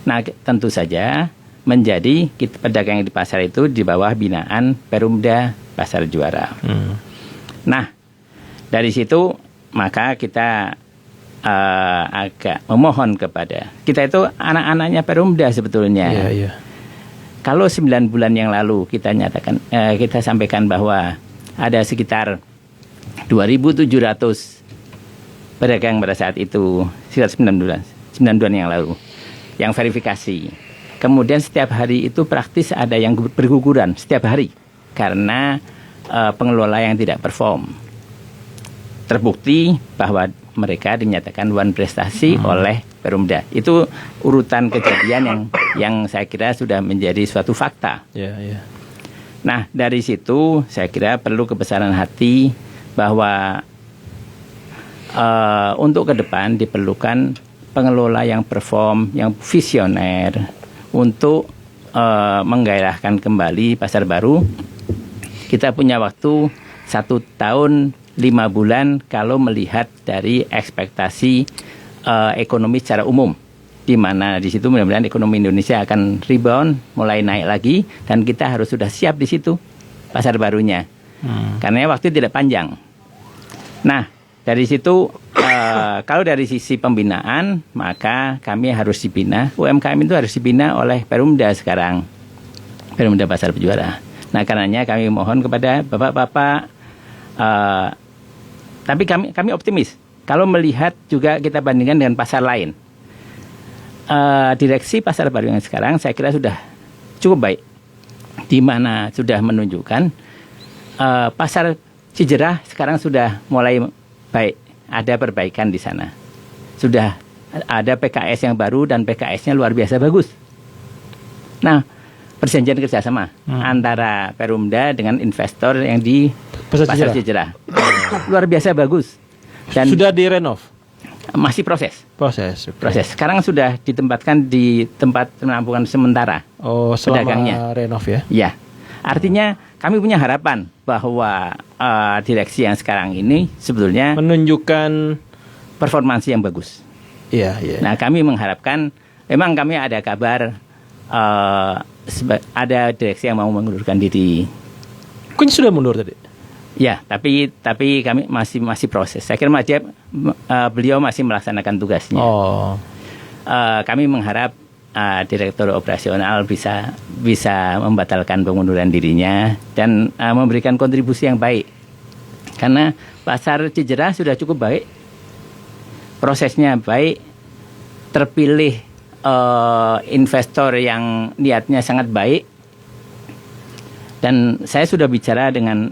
Nah, tentu saja menjadi pedagang yang di pasar itu di bawah binaan Perumda Pasar Juara. Nah, dari situ maka kita agak memohon kepada kita itu anak-anaknya Perumda sebetulnya. Iya, iya. Kalau 9 bulan yang lalu kita nyatakan, kita sampaikan bahwa ada sekitar 2.700 pedagang pada saat itu, sekitar 9 bulan yang lalu, yang verifikasi. Kemudian setiap hari itu praktis ada yang berguguran setiap hari karena pengelola yang tidak perform. Terbukti bahwa mereka dinyatakan wan prestasi oleh Perumda. Itu urutan kejadian yang saya kira sudah menjadi suatu fakta. Iya, iya. Nah, dari situ saya kira perlu kebesaran hati bahwa untuk ke depan diperlukan pengelola yang perform, yang visioner untuk menggairahkan kembali Pasar Baru. Kita punya waktu 1 tahun 5 bulan kalau melihat dari ekspektasi ekonomi secara umum, di mana di situ mudah-mudahan ekonomi Indonesia akan rebound, mulai naik lagi, dan kita harus sudah siap di situ Pasar Barunya, karena waktu tidak panjang. Nah, dari situ kalau dari sisi pembinaan, maka kami harus dibina, UMKM itu harus dibina oleh Perumda sekarang, Perumda Pasar Juara. Nah, karenanya kami mohon kepada bapak-bapak, tapi kami optimis kalau melihat juga kita bandingkan dengan pasar lain. Direksi Pasar Baru yang sekarang saya kira sudah cukup baik. di mana sudah menunjukkan pasar Cijerah sekarang sudah mulai baik, ada perbaikan di sana. Sudah ada PKS yang baru dan PKS-nya luar biasa bagus. Nah, perjanjian kerjasama antara Perumda dengan investor yang di Pasar Cijerah luar biasa bagus. Dan sudah direnov? Masih proses. Okay. Proses. Sekarang sudah ditempatkan di tempat penampungan sementara. Oh, selama pedagangnya. Renov ya? Ya. Artinya kami punya harapan bahwa direksi yang sekarang ini sebetulnya menunjukkan performansi yang bagus. Iya. Nah, kami mengharapkan, memang kami ada kabar ada direksi yang mau mengundurkan diri. Kok ini sudah mundur tadi? Ya, tapi kami masih proses. Saya kira beliau masih melaksanakan tugasnya. Oh. Kami mengharap direktur operasional bisa membatalkan pengunduran dirinya dan memberikan kontribusi yang baik. Karena pasar Cijerah sudah cukup baik, prosesnya baik, terpilih investor yang niatnya sangat baik, dan saya sudah bicara dengan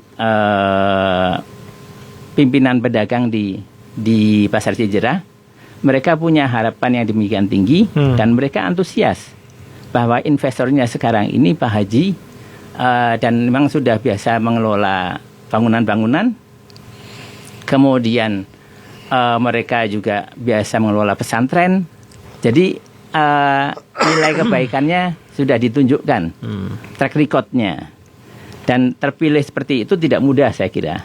pimpinan pedagang di pasar Cijerah. Mereka punya harapan yang demikian tinggi dan mereka antusias bahwa investornya sekarang ini Pak Haji dan memang sudah biasa mengelola bangunan-bangunan. Kemudian mereka juga biasa mengelola pesantren. Jadi nilai kebaikannya sudah ditunjukkan, track recordnya, dan terpilih seperti itu tidak mudah, saya kira.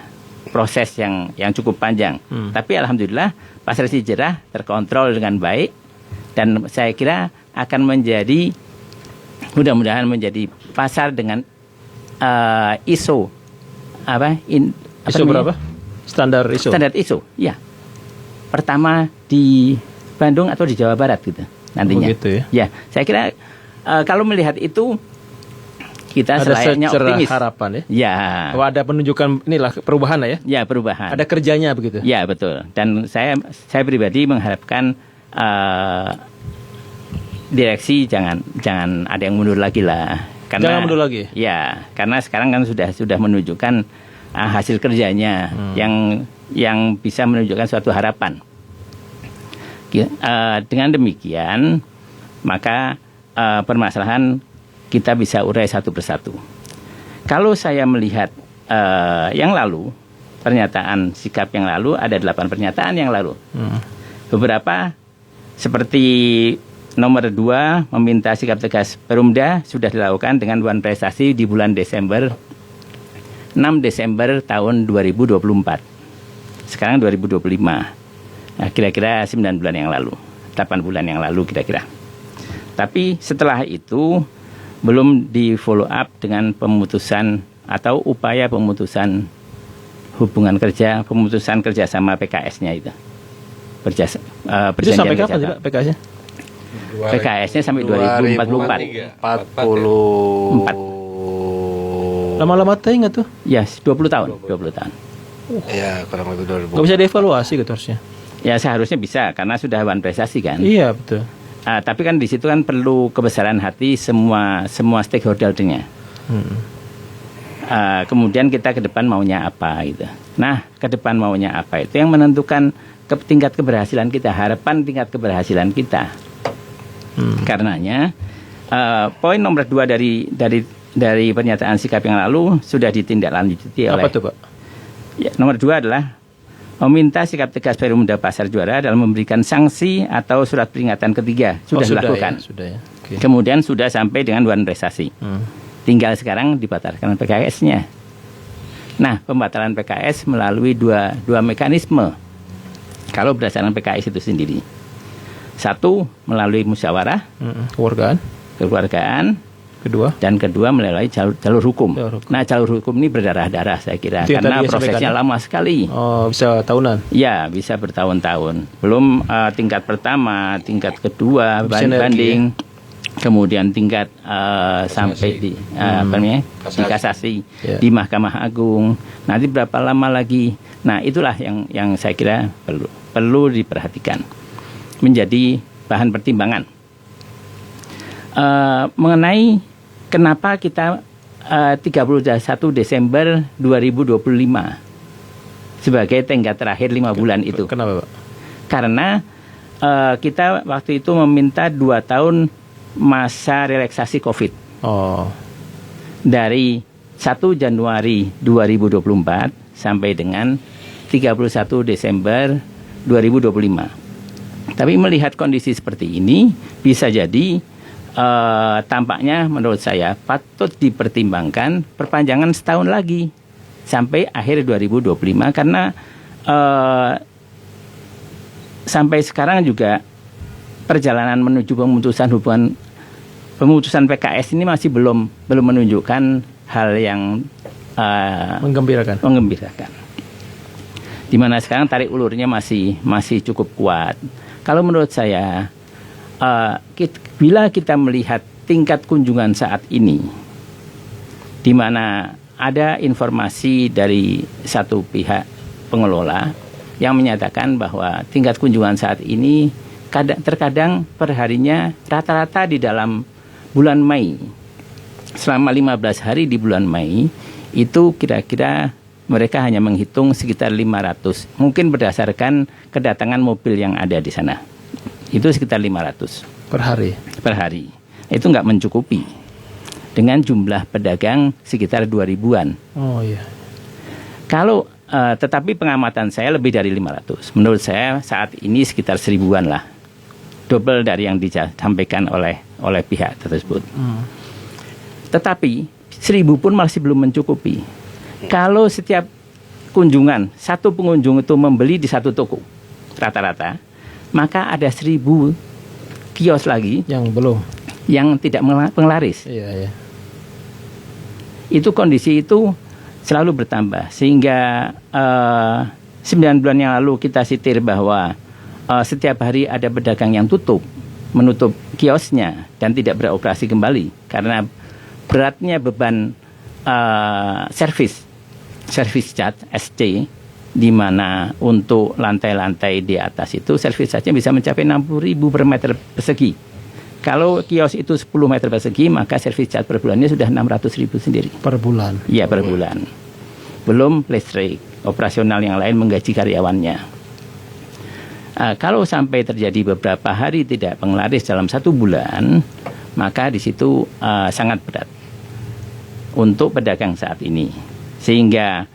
Proses yang cukup panjang. Tapi alhamdulillah pasar Cijerah terkontrol dengan baik, dan saya kira akan menjadi, mudah-mudahan menjadi pasar dengan ISO ISO berapa? Standar ISO. Standar ISO, ya. Pertama di Bandung atau di Jawa Barat gitu nantinya. Oh, gitu ya. Ya, saya kira kalau melihat itu kita ada selayaknya optimis. Harapan ya. Ya. Oh, ada penunjukan inilah perubahan lah ya. Ya, perubahan. Ada kerjanya begitu. Ya, betul. Dan saya pribadi mengharapkan direksi jangan ada yang mundur lagi lah. Karena, jangan mundur lagi. Ya, karena sekarang kan sudah menunjukkan hasil kerjanya yang bisa menunjukkan suatu harapan. Dengan demikian, maka permasalahan kita bisa urai satu persatu. Kalau saya melihat yang lalu, pernyataan sikap yang lalu, ada 8 pernyataan yang lalu. Beberapa seperti nomor 2 meminta sikap tegas Perumda sudah dilakukan dengan Dewan Prestasi di bulan Desember, 6 Desember tahun 2024. Sekarang 2025. Nah, kira-kira 9 bulan yang lalu, 8 bulan yang lalu kira-kira. Tapi setelah itu belum di follow up dengan pemutusan atau upaya pemutusan hubungan kerja, pemutusan kerjasama PKS-nya itu. Itu sampai kapan sih Pak PKS-nya? PKS-nya sampai 2044. 44. Lama-lama teh nggak tuh? Ya, 20 tahun. Ya, kurang lebih 2000. Nggak bisa dievaluasi gitu harusnya. Ya, seharusnya bisa karena sudah Dewan Prestasi kan. Iya, betul. Tapi kan di situ kan perlu kebesaran hati semua stakeholder-nya. Kemudian kita ke depan maunya apa gitu. Nah, ke depan maunya apa itu yang menentukan tingkat keberhasilan kita, harapan tingkat keberhasilan kita. Karenanya poin nomor 2 dari pernyataan sikap yang lalu sudah ditindaklanjuti oleh. Apa tuh, Pak? Ya, nomor 2 adalah meminta sikap tegas Perumda Pasar Juara dalam memberikan sanksi atau surat peringatan ketiga sudah dilakukan. Sudah ya. Okay. Kemudian sudah sampai dengan Dewan Prestasi. Tinggal sekarang dibatalkan PKS-nya. Nah, pembatalan PKS melalui dua mekanisme. Kalau berdasarkan PKS itu sendiri. 1 melalui musyawarah kekeluargaan. Kedua melalui jalur hukum. Nah, jalur hukum ini berdarah-darah saya kira karena prosesnya lama sekali. Oh, bisa tahunan. Ya, bisa bertahun-tahun. Belum tingkat pertama, tingkat kedua, banding, kemudian tingkat sampai di di kasasi, di Mahkamah Agung. Nanti berapa lama lagi? Nah, itulah yang saya kira perlu diperhatikan, menjadi bahan pertimbangan mengenai kenapa kita 31 Desember 2025 sebagai tenggat terakhir 5 bulan itu. Kenapa, Pak? Karena kita waktu itu meminta 2 tahun masa relaksasi COVID. Oh. Dari 1 Januari 2024 sampai dengan 31 Desember 2025. Tapi melihat kondisi seperti ini, bisa jadi tampaknya menurut saya patut dipertimbangkan perpanjangan setahun lagi sampai akhir 2025 karena sampai sekarang juga perjalanan menuju pemutusan PKS ini masih belum menunjukkan hal yang Menggembirakan. Di mana sekarang tarik ulurnya masih cukup kuat. Kalau menurut saya, bila kita melihat tingkat kunjungan saat ini, di mana ada informasi dari satu pihak pengelola yang menyatakan bahwa tingkat kunjungan saat ini terkadang perharinya rata-rata di dalam bulan Mei, selama 15 hari di bulan Mei, itu kira-kira mereka hanya menghitung sekitar 500. Mungkin berdasarkan kedatangan mobil yang ada di sana. Itu sekitar 500. Per hari. Itu nggak mencukupi. Dengan jumlah pedagang sekitar 2000-an. Oh iya. Kalau tetapi pengamatan saya lebih dari 500. Menurut saya saat ini sekitar 1000-an lah. Double dari yang disampaikan oleh pihak tersebut. Tetapi 1000 pun masih belum mencukupi. Kalau setiap kunjungan, satu pengunjung itu membeli di satu toko rata-rata, maka ada 1000 kios lagi yang tidak penglaris. Iya. Itu kondisi itu selalu bertambah sehingga 9 bulan yang lalu kita sitir bahwa setiap hari ada pedagang yang menutup kiosnya dan tidak beroperasi kembali karena beratnya beban servis charge SC, di mana untuk lantai-lantai di atas itu servis charge-nya bisa mencapai 60.000 per meter persegi. Kalau kios itu 10 meter persegi, maka servis charge per bulannya sudah 600.000 sendiri. Per bulan? Iya, per bulan. Belum listrik, operasional yang lain, menggaji karyawannya. Kalau sampai terjadi beberapa hari tidak penglaris dalam 1 bulan, maka di situ sangat berat untuk pedagang saat ini. Sehingga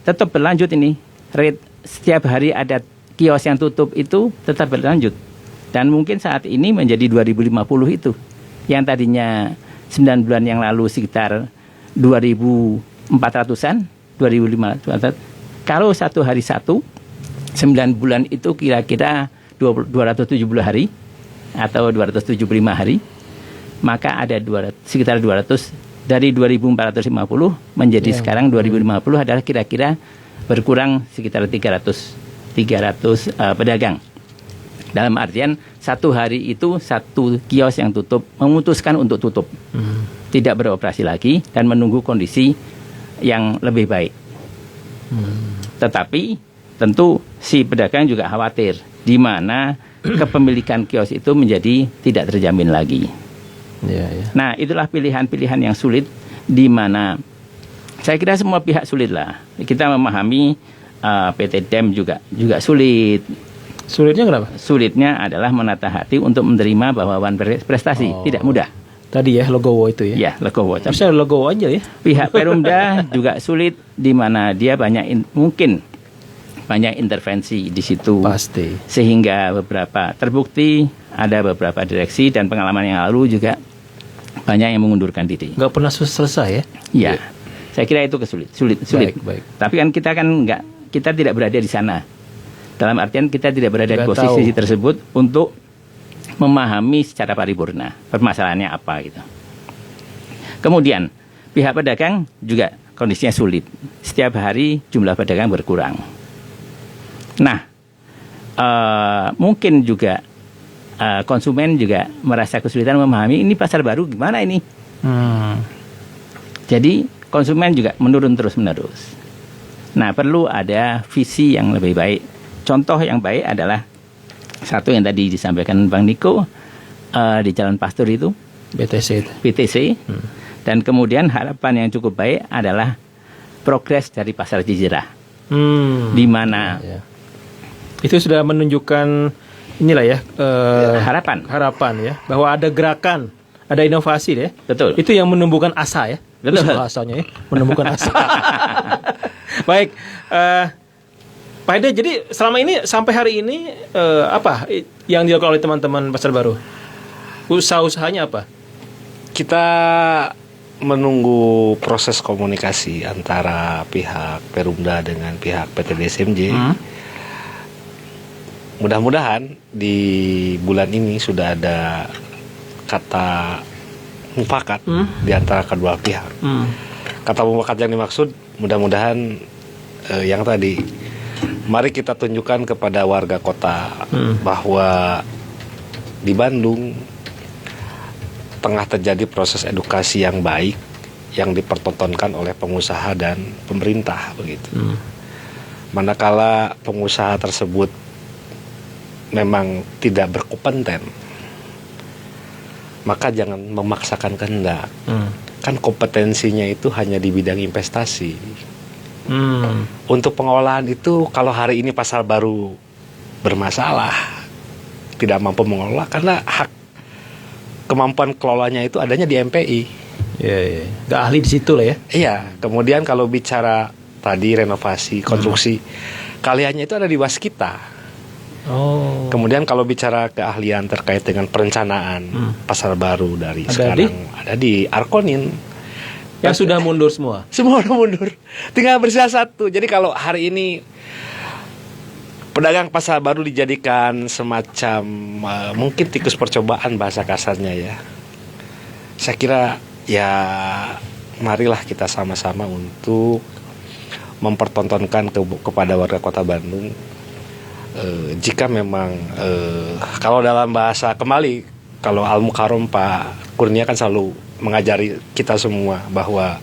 tetap berlanjut ini. Rate setiap hari ada kios yang tutup itu tetap berlanjut. Dan mungkin saat ini menjadi 2050 itu. Yang tadinya 9 bulan yang lalu sekitar 2.400-an, 2.500. Kalau satu hari 9 bulan itu kira-kira 270 hari atau 275 hari, maka ada sekitar 200 dari 2.450 menjadi sekarang 2050 adalah kira-kira berkurang sekitar 300 pedagang. Dalam artian satu hari itu satu kios yang memutuskan untuk tutup, tidak beroperasi lagi dan menunggu kondisi yang lebih baik. Tetapi tentu si pedagang juga khawatir di mana kepemilikan kios itu menjadi tidak terjamin lagi. Nah, itulah pilihan-pilihan yang sulit di mana saya kira semua pihak sulit lah. Kita memahami PT DEM juga sulit. Sulitnya kenapa? Sulitnya adalah menata hati untuk menerima bahwa prestasi tidak mudah. Tadi ya Legowo itu ya. Ya, Legowo. Bisa Legowo aja ya. Pihak Perumda juga sulit di mana dia mungkin banyak intervensi di situ. Pasti. Sehingga terbukti ada beberapa direksi dan pengalaman yang lalu juga banyak yang mengundurkan diri. Nggak pernah selesai ya? Iya. Saya kira itu sulit. Baik. Tapi kan kita tidak berada di sana. Dalam artian kita tidak berada di posisi tersebut untuk memahami secara paripurna permasalahannya apa gitu. Kemudian pihak pedagang juga kondisinya sulit. Setiap hari jumlah pedagang berkurang. Nah, mungkin juga konsumen juga merasa kesulitan memahami ini pasar baru gimana ini. Jadi konsumen juga menurun terus-menerus. Nah, perlu ada visi yang lebih baik. Contoh yang baik adalah satu yang tadi disampaikan Bang Niko di Jalan Pastur itu, BTC. Dan kemudian harapan yang cukup baik adalah progres dari pasar Cijerah. Di mana Itu sudah menunjukkan inilah ya, harapan ya, bahwa ada gerakan, ada inovasi ya. Betul. Itu yang menumbuhkan asa ya. Betul. Bahasanya ya, menumbuhkan asa. Baik, Pak Hede, jadi selama ini sampai hari ini apa yang dilakukan oleh teman-teman Pasar Baru? Usaha-usahanya apa? Kita menunggu proses komunikasi antara pihak Perumda dengan pihak PT DSMJ. Mudah-mudahan di bulan ini sudah ada kata mufakat di antara kedua pihak. Kata mufakat yang dimaksud mudah-mudahan yang tadi, mari kita tunjukkan kepada warga kota bahwa di Bandung tengah terjadi proses edukasi yang baik yang dipertontonkan oleh pengusaha dan pemerintah begitu. Manakala pengusaha tersebut memang tidak berkompeten, maka jangan memaksakan kehendak. Kan kompetensinya itu hanya di bidang investasi. Untuk pengolahan itu kalau hari ini Pasar Baru bermasalah, tidak mampu mengelola karena kemampuan kelolanya itu adanya di MPI. Iya. Gak ahli di situ lah ya. Iya. Kemudian kalau bicara tadi renovasi, konstruksi, keahliannya itu ada di Waskita. Kemudian kalau bicara keahlian terkait dengan perencanaan Pasar Baru dari sekarang ada di Arkonin. Yang sudah mundur semua. Semua udah mundur. Tinggal bersisa satu. Jadi kalau hari ini pedagang Pasar Baru dijadikan semacam mungkin tikus percobaan bahasa kasarnya ya. Saya kira ya marilah kita sama-sama untuk mempertontonkan kepada warga Kota Bandung. Jika memang kalau dalam bahasa kembali, kalau Al-Mukarram Pak Kurnia kan selalu mengajari kita semua bahwa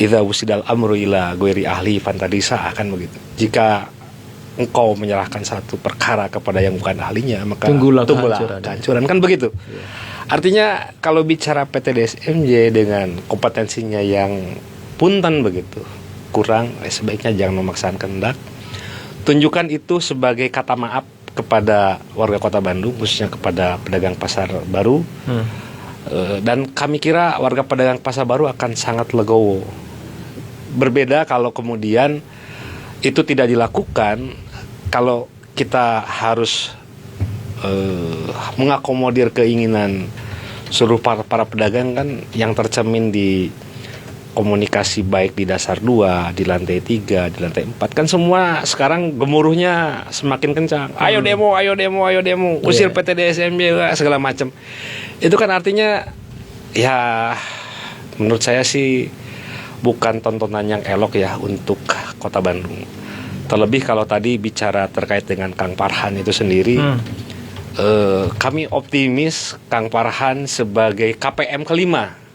idza wusidal amru ila ghairi ahli fantadisa, akan begitu. Jika engkau menyerahkan satu perkara kepada yang bukan ahlinya, maka tunggulah kehancuran. Kan begitu. Artinya kalau bicara PT DSMJ dengan kompetensinya yang punten begitu kurang, sebaiknya jangan memaksakan kehendak. Tunjukkan itu sebagai kata maaf kepada warga Kota Bandung, khususnya kepada pedagang Pasar Baru. Dan kami kira warga pedagang Pasar Baru akan sangat legowo. Berbeda kalau kemudian itu tidak dilakukan, kalau kita harus mengakomodir keinginan seluruh para pedagang kan yang tercermin di komunikasi baik di dasar 2, di lantai 3, di lantai 4 kan semua sekarang gemuruhnya semakin kencang. Ayo demo, usir PT DSMJ segala macam. Itu kan artinya ya menurut saya sih bukan tontonan yang elok ya untuk Kota Bandung. Terlebih kalau tadi bicara terkait dengan Kang Farhan itu sendiri, kami optimis Kang Farhan sebagai KPM kelima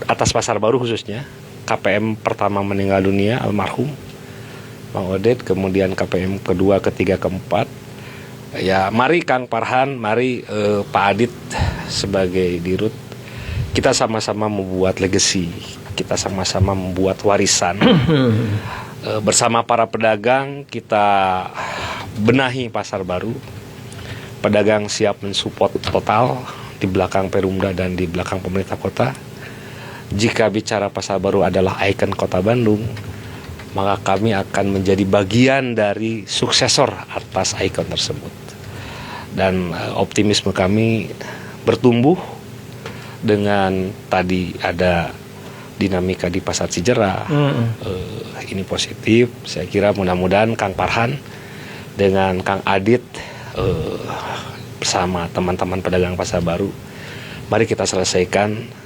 atas Pasar Baru khususnya, KPM pertama meninggal dunia almarhum Bang Odet, kemudian KPM kedua, ketiga, keempat. Ya mari Kang Farhan, mari Pak Adit sebagai dirut, kita sama-sama membuat legacy, kita sama-sama membuat warisan. Bersama para pedagang kita benahi Pasar Baru. Pedagang siap mensupport total di belakang Perumda dan di belakang pemerintah kota. Jika bicara Pasar Baru adalah ikon Kota Bandung, maka kami akan menjadi bagian dari suksesor atas ikon tersebut. Dan optimisme kami bertumbuh dengan tadi ada dinamika di Pasar Cijerah. Ini positif. Saya kira mudah-mudahan Kang Farhan dengan Kang Adit bersama teman-teman pedagang Pasar Baru, mari kita selesaikan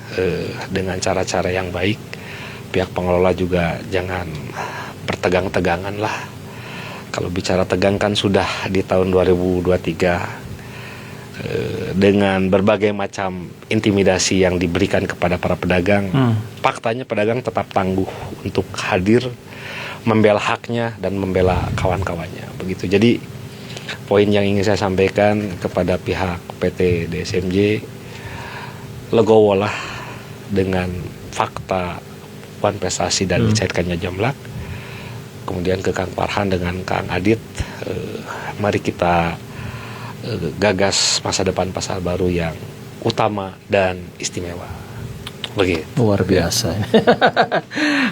dengan cara-cara yang baik. Pihak pengelola juga jangan bertegang-tegangan lah. Kalau bicara tegang kan sudah di tahun 2023 dengan berbagai macam intimidasi yang diberikan kepada para pedagang. Faktanya pedagang tetap tangguh untuk hadir membela haknya dan membela kawan-kawannya begitu. Jadi poin yang ingin saya sampaikan kepada pihak PT DSMJ, legowo lah, dengan fakta Puan Prestasi dan dicairkannya Jamlak. Kemudian ke Kang Farhan dengan Kang Adit, mari kita gagas masa depan Pasar Baru yang utama dan istimewa. Begitu. Luar biasa.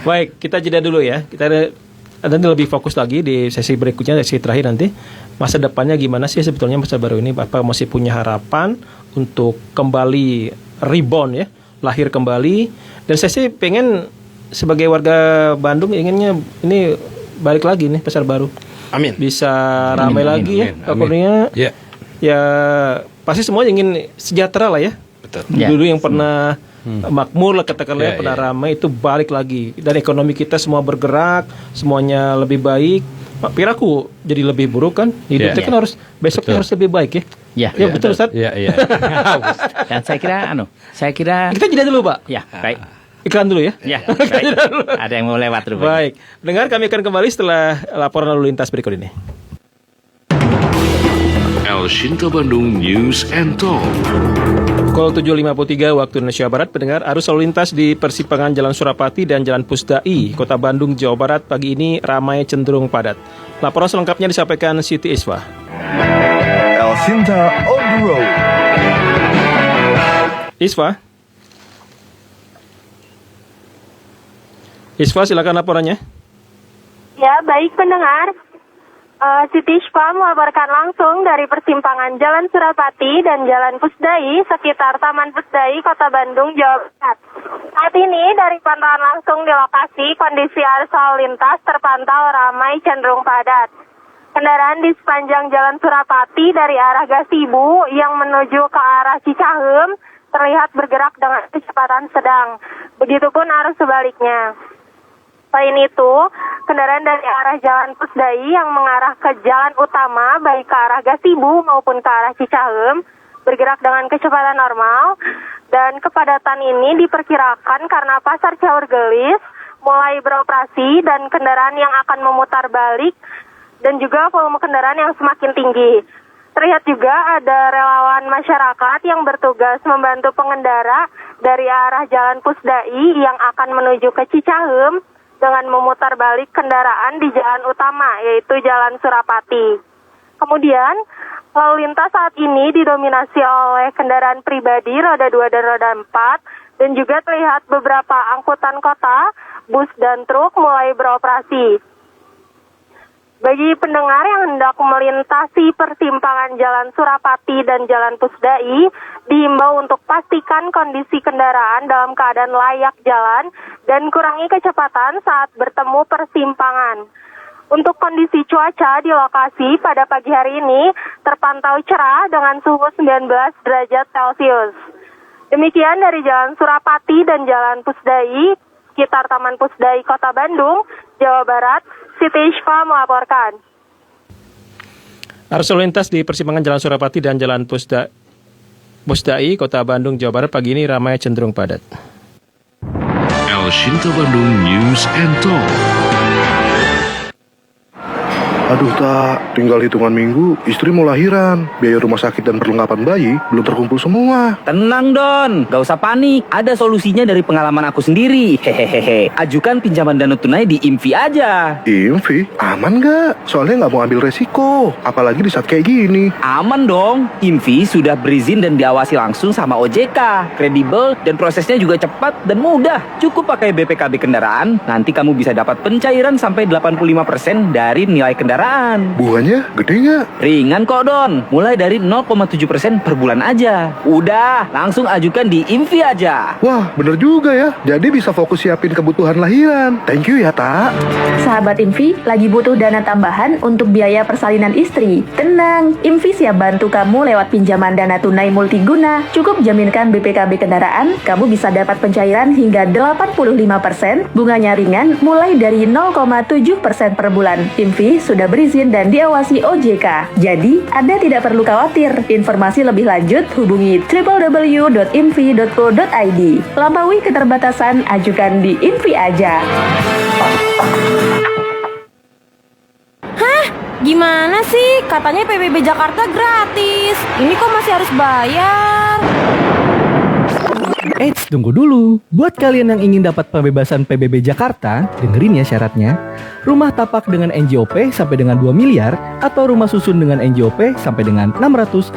Baik, kita jeda dulu ya. Kita nanti lebih fokus lagi di sesi berikutnya, sesi terakhir nanti. Masa depannya gimana sih sebetulnya Pasar Baru ini? Bapak masih punya harapan untuk kembali rebound ya, lahir kembali. Dan saya sih pengen sebagai warga Bandung inginnya ini balik lagi nih Pasar Baru. Amin. Bisa ramai lagi ya. Pak Kurnia. Ya. Ya pasti semua ingin sejahtera lah ya. Betul. Dulu yang pernah makmur lah katakanlah pernah ramai itu balik lagi, dan ekonomi kita semua bergerak, semuanya lebih baik. Pak Piraku jadi lebih buruk kan? Hidupnya kan harus besoknya harus lebih baik ya. Ya betul Ustaz. Iya. Dan saya kira Kita jeda dulu Pak. ya, baik. Iklan dulu ya. Ya, baik. Ada yang mau lewat rupanya. Baik. Dengar, kami akan kembali setelah laporan lalu lintas berikut ini. El Shinta Bandung News and Talk. Pukul 7.53 waktu Indonesia Barat, pendengar, arus lalu lintas di persimpangan Jalan Surapati dan Jalan Pusdai, Kota Bandung, Jawa Barat pagi ini ramai cenderung padat. Laporan selengkapnya disampaikan Siti Isfa. El Shinta on the road. Isfa, silakan laporannya. Ya, baik pendengar. Siti Isfa melaporkan langsung dari persimpangan Jalan Surapati dan Jalan Pusdai sekitar Taman Pusdai, Kota Bandung, Jawa Barat. Saat ini dari pantauan langsung di lokasi, kondisi arus lalu lintas terpantau ramai cenderung padat. Kendaraan di sepanjang Jalan Surapati dari arah Gasibu yang menuju ke arah Cicaheum terlihat bergerak dengan kecepatan sedang. Begitupun arus sebaliknya. Selain itu, kendaraan dari arah Jalan Pusdai yang mengarah ke jalan utama, baik ke arah Gasibu maupun ke arah Cicaheum, bergerak dengan kecepatan normal. Dan kepadatan ini diperkirakan karena Pasar Caur Gelis mulai beroperasi dan kendaraan yang akan memutar balik, dan juga volume kendaraan yang semakin tinggi. Terlihat juga ada relawan masyarakat yang bertugas membantu pengendara dari arah Jalan Pusdai yang akan menuju ke Cicaheum dengan memutar balik kendaraan di jalan utama, yaitu Jalan Surapati. Kemudian, lalu lintas saat ini didominasi oleh kendaraan pribadi roda 2 dan roda 4, dan juga terlihat beberapa angkutan kota, bus dan truk mulai beroperasi. Bagi pendengar yang hendak melintasi persimpangan Jalan Surapati dan Jalan Pusdai, diimbau untuk pastikan kondisi kendaraan dalam keadaan layak jalan dan kurangi kecepatan saat bertemu persimpangan. Untuk kondisi cuaca di lokasi pada pagi hari ini terpantau cerah dengan suhu 19 derajat Celcius. Demikian dari Jalan Surapati dan Jalan Pusdai, sekitar Taman Pusdai, Kota Bandung, Jawa Barat. Siti Isfa melaporkan. Arus lalu lintas di persimpangan Jalan Surapati dan Jalan Pusdai, Kota Bandung, Jawa Barat pagi ini ramai cenderung padat. El Shinta Bandung News and Talk. Aduh tak, tinggal hitungan minggu, istri mau lahiran. Biaya rumah sakit dan perlengkapan bayi belum terkumpul semua. Tenang Don, gak usah panik. Ada solusinya dari pengalaman aku sendiri. Hehehe. Ajukan pinjaman dana tunai di IMVI aja. IMVI? Aman gak? Soalnya gak mau ambil resiko. Apalagi di saat kayak gini. Aman dong. IMVI sudah berizin dan diawasi langsung sama OJK. Kredibel dan prosesnya juga cepat dan mudah. Cukup pakai BPKB kendaraan, nanti kamu bisa dapat pencairan sampai 85% dari nilai kendaraan. Bunganya gede nggak? Ringan kok Don, mulai dari 0,7% per bulan aja. Udah, langsung ajukan di IMVI aja. Wah, bener juga ya. Jadi bisa fokus siapin kebutuhan lahiran. Thank you ya, Tak. Sahabat IMVI lagi butuh dana tambahan untuk biaya persalinan istri. Tenang, IMVI siap bantu kamu lewat pinjaman dana tunai multiguna. Cukup jaminkan BPKB kendaraan, kamu bisa dapat pencairan hingga 85%, bunganya ringan mulai dari 0,7% per bulan. IMVI sudah berizin dan diawasi OJK. Jadi, Anda tidak perlu khawatir. Informasi lebih lanjut hubungi www.invi.co.id. Lampaui keterbatasan, ajukan di IMVI aja. Hah? Gimana sih? Katanya PBB Jakarta gratis. Ini kok masih harus bayar? Eits, tunggu dulu. Buat kalian yang ingin dapat pembebasan PBB Jakarta, dengerin ya syaratnya. Rumah tapak dengan NJOP sampai dengan 2 miliar atau rumah susun dengan NJOP sampai dengan 650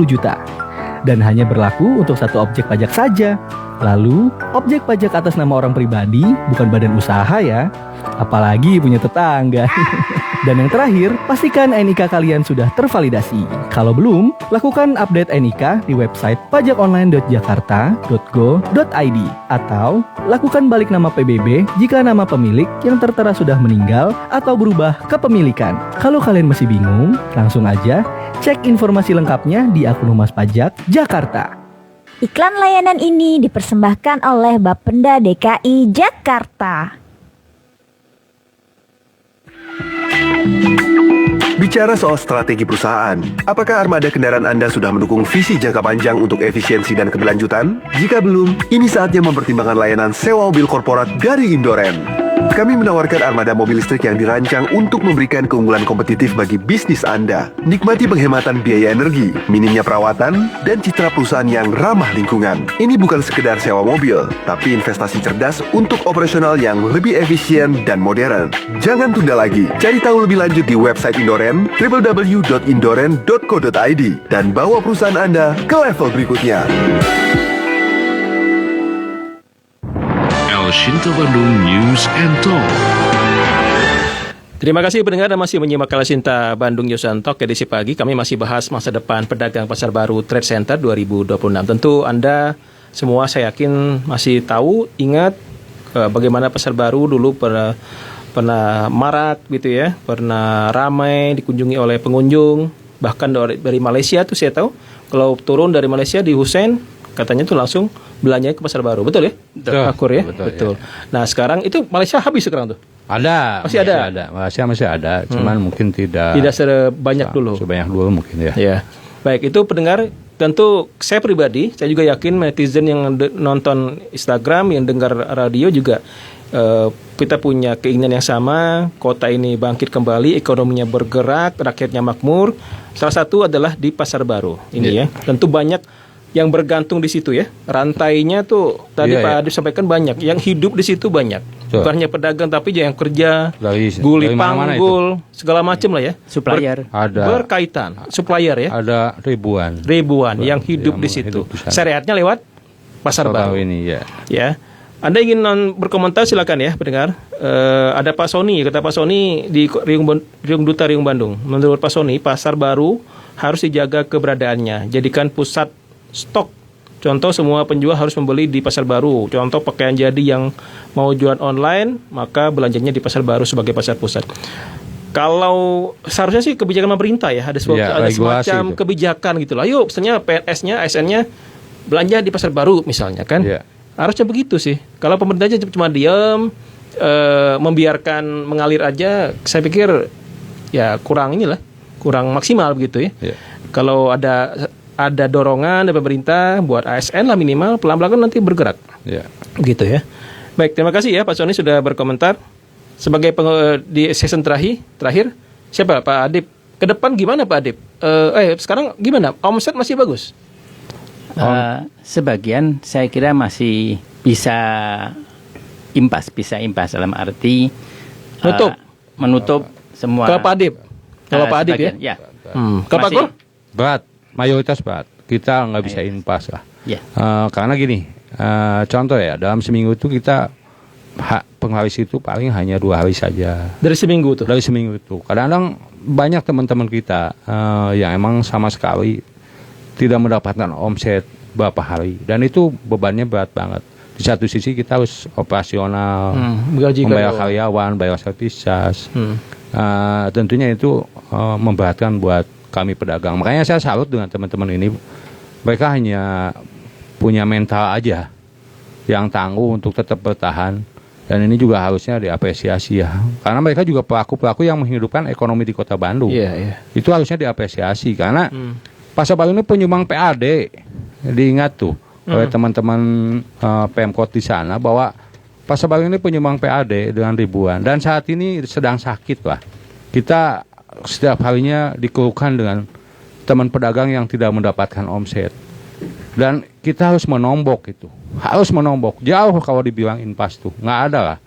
juta. Dan hanya berlaku untuk satu objek pajak saja. Lalu, objek pajak atas nama orang pribadi, bukan badan usaha ya. Apalagi punya tetangga. Dan yang terakhir, pastikan NIK kalian sudah tervalidasi. Kalau belum, lakukan update NIK di website pajakonline.jakarta.go.id atau lakukan balik nama PBB jika nama pemilik yang tertera sudah meninggal atau berubah kepemilikan. Kalau kalian masih bingung, langsung aja cek informasi lengkapnya di akun Humas Pajak Jakarta. Iklan layanan ini dipersembahkan oleh Bapenda DKI Jakarta. Bicara soal strategi perusahaan, apakah armada kendaraan Anda sudah mendukung visi jangka panjang untuk efisiensi dan keberlanjutan? Jika belum, ini saatnya mempertimbangkan layanan sewa mobil korporat dari Indoren. Kami menawarkan armada mobil listrik yang dirancang untuk memberikan keunggulan kompetitif bagi bisnis Anda. Nikmati penghematan biaya energi, minimnya perawatan, dan citra perusahaan yang ramah lingkungan. Ini bukan sekedar sewa mobil, tapi investasi cerdas untuk operasional yang lebih efisien dan modern. Jangan tunda lagi. Cari tahu lebih lanjut di website Indoren, www.indoren.co.id, dan bawa perusahaan Anda ke level berikutnya. El Shinta Bandung News and Talk. Terima kasih pendengar dan masih menyimak El Shinta Bandung News and Talk edisi pagi. Kami masih bahas masa depan pedagang Pasar Baru Trade Center 2026. Tentu Anda semua saya yakin masih tahu, ingat bagaimana Pasar Baru dulu pernah marak gitu ya, pernah ramai dikunjungi oleh pengunjung, bahkan dari Malaysia tuh saya tahu kalau turun dari Malaysia di Hussein katanya tuh langsung belanja ke Pasar Baru, betul ya? Akur ya, betul. Ya. Nah sekarang itu Malaysia habis sekarang tuh. Masih ada. Malaysia masih ada, cuman mungkin tidak sebanyak dulu. Sebanyak dulu mungkin ya. Ya, baik itu pendengar. Tentu saya pribadi, saya juga yakin netizen yang nonton Instagram, yang dengar radio juga kita punya keinginan yang sama. Kota ini bangkit kembali, ekonominya bergerak, rakyatnya makmur. Salah satu adalah di Pasar Baru ini ya. Tentu banyak yang bergantung di situ ya. Rantainya tuh tadi Pak Adib sampaikan banyak. Yang hidup di situ banyak. Bukan hanya pedagang tapi yang kerja, guli panggul, segala macam lah ya. Supplier. Berkaitan. Supplier ya. Ada ribuan yang hidup di situ. Syariatnya lewat Pasar Baru ini ya. Ya. Anda ingin berkomentar silakan ya pendengar. Ada Pak Sony, kata Pak Sony di Riung Duta Riung Bandung. Menurut Pak Sony, Pasar Baru harus dijaga keberadaannya. Jadikan pusat stok. Contoh semua penjual harus membeli di Pasar Baru. Contoh pakaian jadi yang mau jualan online, maka belanjanya di Pasar Baru sebagai pasar pusat. Kalau seharusnya sih kebijakan pemerintah ya, ada semacam kebijakan gitu lah. Yuk, misalnya PNS-nya, ASN-nya belanja di Pasar Baru misalnya kan. Harusnya begitu sih. Kalau pemerintahnya cuma diam, membiarkan mengalir aja, saya pikir ya kurang maksimal begitu ya. Kalau ada dorongan dari pemerintah buat ASN lah minimal, pelan-pelan nanti bergerak. Gitu ya. Baik, terima kasih ya Pak Sony sudah berkomentar. Sebagai di season terakhir, siapa Pak Adib? Ke depan gimana Pak Adib? Sekarang gimana? Omset masih bagus? Sebagian saya kira masih bisa impas dalam arti menutup semua. Kalau Pak Adib? Kalau Pak Adib ya? Kalau Pak Kur? Mayoritas kita nggak bisa impas lah. Karena gini, contoh ya, dalam seminggu itu kita penghabis itu paling hanya 2 hari saja. Dari seminggu itu? Dari seminggu itu. Kadang-kadang banyak teman-teman kita yang emang sama sekali tidak mendapatkan omset berapa hari. Dan itu bebannya berat banget. Di satu sisi kita harus operasional, membayar karyawan, bayar servis charge. Tentunya itu memberatkan buat kami pedagang. Makanya saya salut dengan teman-teman ini. Mereka hanya punya mental aja yang tangguh untuk tetap bertahan. Dan ini juga harusnya diapresiasi ya. Karena mereka juga pelaku-pelaku yang menghidupkan ekonomi di Kota Bandung. Itu harusnya diapresiasi. Karena Pasar Baru ini penyumbang PAD. Diingat tuh oleh teman-teman Pemkot di sana bahwa Pasar Baru ini penyumbang PAD dengan ribuan. Dan saat ini sedang sakit lah. Kita setiap harinya dikeluhkan dengan teman pedagang yang tidak mendapatkan omset. Dan kita harus menombok itu. Harus menombok. Jauh kalau dibilang impas tuh. Nggak ada lah.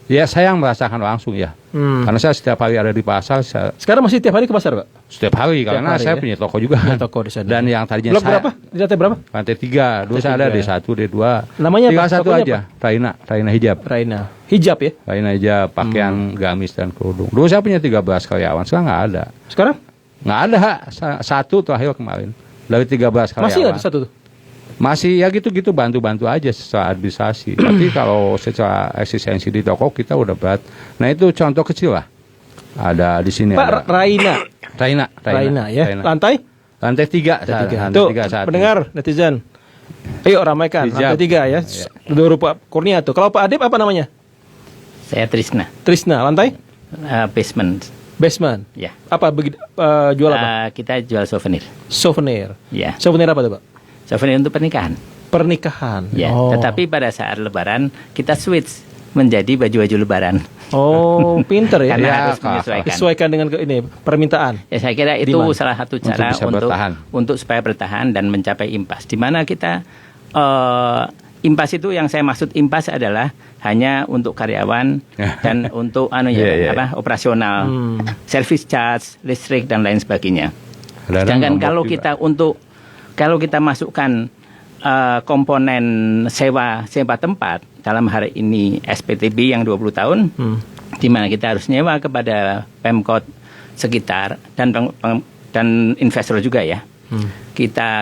Ya saya yang merasakan langsung ya. Karena saya setiap hari ada di pasar. Sekarang masih tiap hari ke pasar, Pak? Setiap hari, karena saya punya toko juga. Punya toko di sana. Dan yang tadinya Blok berapa? Di lantai berapa? Lantai 3. Dulu saya ada D1, D2. Namanya apa? 1 aja. Raina hijab. Raina hijab ya? Raina hijab, pakaian gamis dan kerudung. Dulu saya punya 13 karyawan, sekarang nggak ada. Sekarang? Nggak ada, satu terakhir kemarin. Dari 13 karyawan. Masih ada satu tuh? Masih ya gitu-gitu, bantu-bantu aja secara administrasi. Tapi kalau secara eksistensi di toko kita udah berat. Nah itu contoh kecil lah. Ada di sini. Pak, Raina ya. Raina. Lantai 3. Tuh, pendengar netizen. Ayo ramaikan. Lantai 3 ya. Dulu Pak Kurnia tuh. Kalau Pak Adib apa namanya? Saya Trisna. Lantai? Basement. Ya. Apa jual apa? Kita jual souvenir. Ya. Ya. Souvenir apa tuh, Pak? Souvenir untuk pernikahan. Ya. Tetapi pada saat lebaran kita switch menjadi baju-baju lebaran. Oh, pinter ya. Karena harus menyesuaikan. Sesuaikan dengan ini permintaan. Ya, saya kira itu salah satu cara untuk supaya bertahan dan mencapai impas. Di mana kita impas itu, yang saya maksud impas adalah hanya untuk karyawan dan untuk operasional, service charge, listrik dan lain sebagainya. Sedangkan kalau kita masukkan komponen sewa tempat, dalam hari ini SPTB yang 20 tahun, di mana kita harus nyewa kepada Pemkot sekitar dan investor juga ya.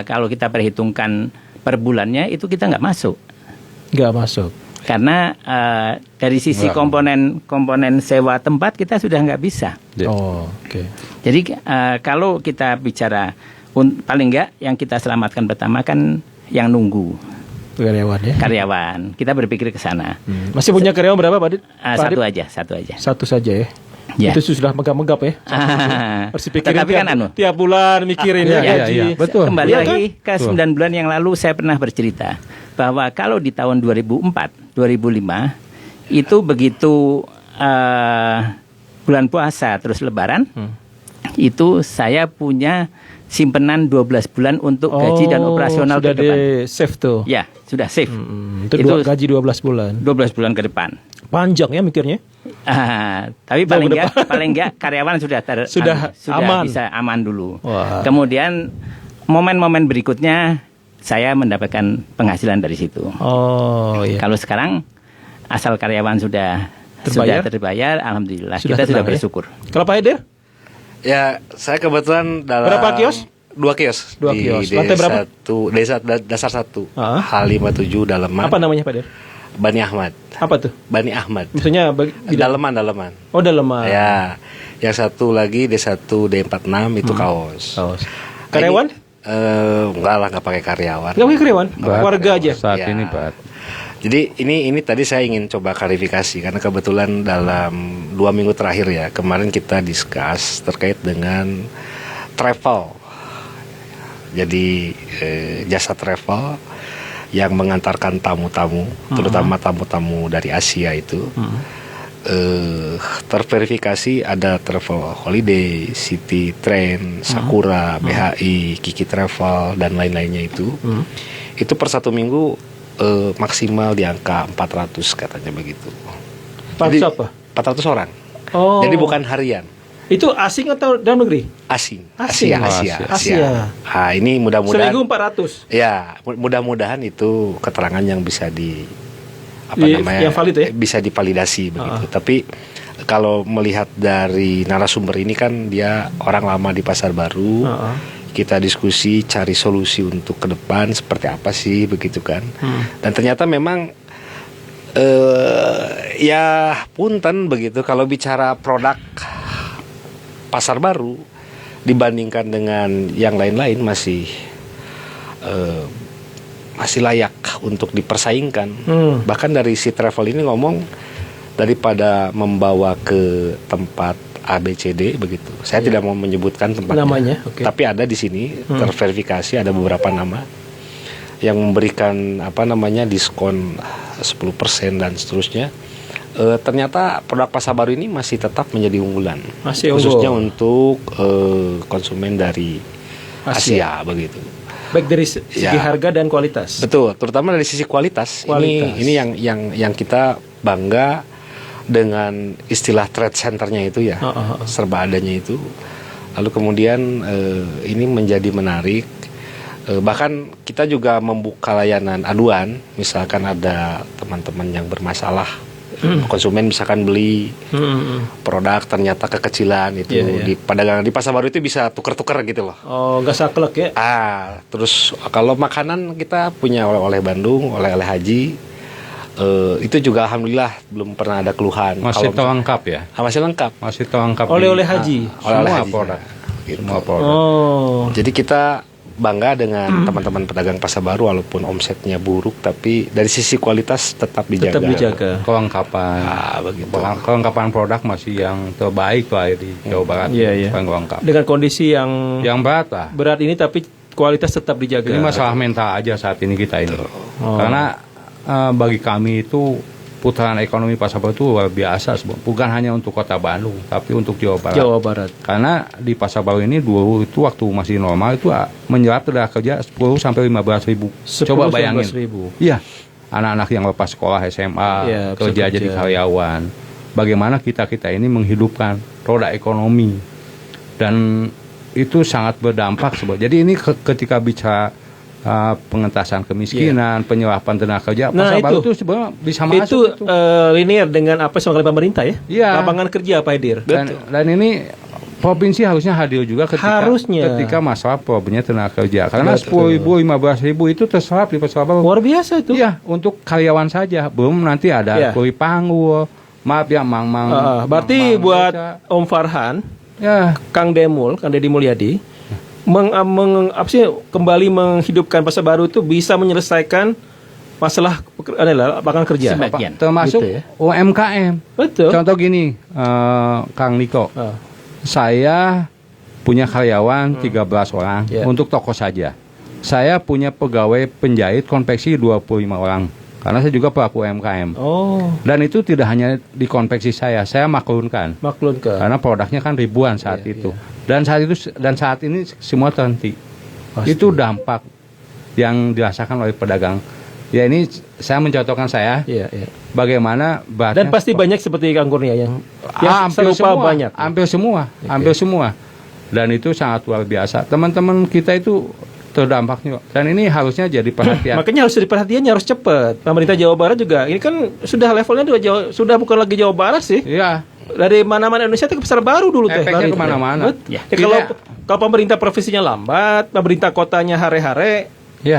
Kalau kita perhitungkan per bulannya itu kita nggak masuk. Karena dari sisi komponen sewa tempat kita sudah nggak bisa. Jadi kalau kita bicara paling nggak yang kita selamatkan pertama kan yang nunggu. Karyawan. Kita berpikir ke sana. Masih punya karyawan berapa, Pak Adit? Satu aja. Satu saja ya. Ya. Itu sudah megap-megap ya. Harus dipikirin tiap bulan mikirin gaji. Betul. Kembali lagi ke 9 bulan yang lalu saya pernah bercerita bahwa kalau di tahun 2004, 2005 itu begitu bulan puasa terus lebaran, itu saya punya simpenan 12 bulan untuk gaji dan operasional ke depan. Sudah di-save tuh? Ya, sudah save. Itu gaji 12 bulan? 12 bulan ke depan. Panjang ya mikirnya? Tapi paling enggak karyawan sudah aman. Bisa aman dulu. Wah. Kemudian momen-momen berikutnya saya mendapatkan penghasilan dari situ. Iya. Kalau sekarang asal karyawan sudah terbayar, alhamdulillah kita sudah bersyukur. Kalau Pak Haider? Ya, saya kebetulan dalam berapa kios? 2 kios. Di lantai berapa? Dasar 1. H57 Daleman. Apa namanya, Pak Haider? Bani Ahmad. Apa tuh? Bani Ahmad. Maksudnya Daleman. Oh, Daleman. Ya. Yang satu lagi D1 D46 itu kaos. Karyawan? Enggak pakai karyawan. Enggak pakai karyawan? Warga aja. Saat ini, Pak. Jadi ini tadi saya ingin coba klarifikasi karena kebetulan dalam 2 minggu terakhir ya, kemarin kita discuss terkait dengan travel. Jadi jasa travel yang mengantarkan tamu-tamu, terutama tamu-tamu dari Asia itu, terverifikasi ada Travel Holiday, City Train, Sakura, BHI, Kiki Travel dan lain-lainnya itu. Itu per 1 minggu maksimal di angka 400 katanya begitu. 400 apa? 400 orang. Jadi bukan harian. Itu asing atau dalam negeri? Asing. Asia. Nah, ini mudah-mudahan seminggu 400. Ya, mudah-mudahan itu keterangan yang bisa yang valid ya? Bisa divalidasi begitu. Tapi kalau melihat dari narasumber ini kan dia orang lama di Pasar Baru. Kita diskusi cari solusi untuk ke depan seperti apa sih begitu kan. Dan ternyata memang ya punten begitu kalau bicara produk Pasar Baru dibandingkan dengan yang lain-lain masih layak untuk dipersaingkan. Bahkan dari si travel ini ngomong daripada membawa ke tempat ABCD begitu. Saya tidak mau menyebutkan tempatnya. Namanya, tapi ada di sini terverifikasi ada beberapa nama yang memberikan diskon 10% dan seterusnya. Ternyata produk Pasar Baru ini masih tetap menjadi unggulan. Khususnya untuk konsumen dari Asia begitu. Baik dari segi harga dan kualitas. Betul, terutama dari sisi kualitas. Ini yang kita bangga dengan istilah trade centernya itu ya, serba adanya itu. Lalu kemudian ini menjadi menarik. Bahkan kita juga membuka layanan aduan, misalkan ada teman-teman yang bermasalah, konsumen misalkan beli produk ternyata kekecilan itu di perdagangan di pasar baru itu bisa tuker-tuker gitu loh. Oh, nggak saklek ya? Terus kalau makanan kita punya oleh-oleh Bandung, oleh-oleh Haji. Itu juga alhamdulillah belum pernah ada keluhan. Masih terlengkap ya? Masih lengkap. Masih terlengkap. Oleh-oleh Haji. Oleh-oleh semua Haji. produk. Gitu. Semua produk. Jadi kita bangga dengan teman-teman pedagang pasar baru walaupun omsetnya buruk tapi dari sisi kualitas tetap dijaga. Kelengkapan. Begitu. Kelengkapan produk masih yang terbaik lah di Jawa Barat. Paling lengkap. Dengan kondisi yang berat lah. Berat ini tapi kualitas tetap dijaga. Ini masalah mental aja saat ini kita ini. Karena bagi kami itu putaran ekonomi pasar baru itu luar biasa, bukan hanya untuk kota Bandung, tapi untuk Jawa Barat. Karena di pasar baru ini dulu itu waktu masih normal itu menyerap tenaga kerja 10 sampai 15 ribu. Coba bayangin. Iya, anak-anak yang lepas sekolah SMA kerja jadi karyawan. Bagaimana kita ini menghidupkan roda ekonomi dan itu sangat berdampak. Jadi ini ketika bicara pengentasan kemiskinan, penyerapan tenaga kerja, pasar baru itu sebenarnya bisa masuk. Itu linear dengan apa yang pemerintah ya? Lapangan kerja Pak Edir. Dan ini provinsi harusnya hadir juga ketika masalah problemnya tenaga kerja. Karena 10.000, 15.000 itu terserap di pasar baru. Luar biasa itu. Iya, untuk karyawan saja. Belum nanti ada kuli panggul. Maaf ya, mang. Berarti buat Om Farhan, Kang Deddy Mulyadi, kembali menghidupkan pasar baru itu bisa menyelesaikan masalah lapangan kerja. Termasuk gitu ya? UMKM. Betul. Contoh gini, Kang Niko, saya punya karyawan 13 orang untuk toko saja. Saya punya pegawai penjahit konveksi 25 orang. Karena saya juga pelaku UMKM. Dan itu tidak hanya di konveksi saya maklunkan. Karena produknya kan ribuan saat itu. Dan saat ini semua terhenti. Itu dampak yang dirasakan oleh pedagang. Ya ini saya mencontohkan bagaimana dan pasti banyak seperti Kang Kurnia yang hampir serupa semua, banyak. Hampir semua. Dan itu sangat luar biasa. Teman-teman kita itu terdampaknya. Dan ini harusnya jadi perhatian. Makanya harus jadi perhatiannya harus cepat. Pemerintah Jawa Barat juga ini kan sudah levelnya sudah bukan lagi Jawa Barat sih. Iya. Dari mana-mana Indonesia itu ke pasar baru dulu teh. Efeknya kemana-mana. Kalau pemerintah provinsinya lambat, pemerintah kotanya hare-hare,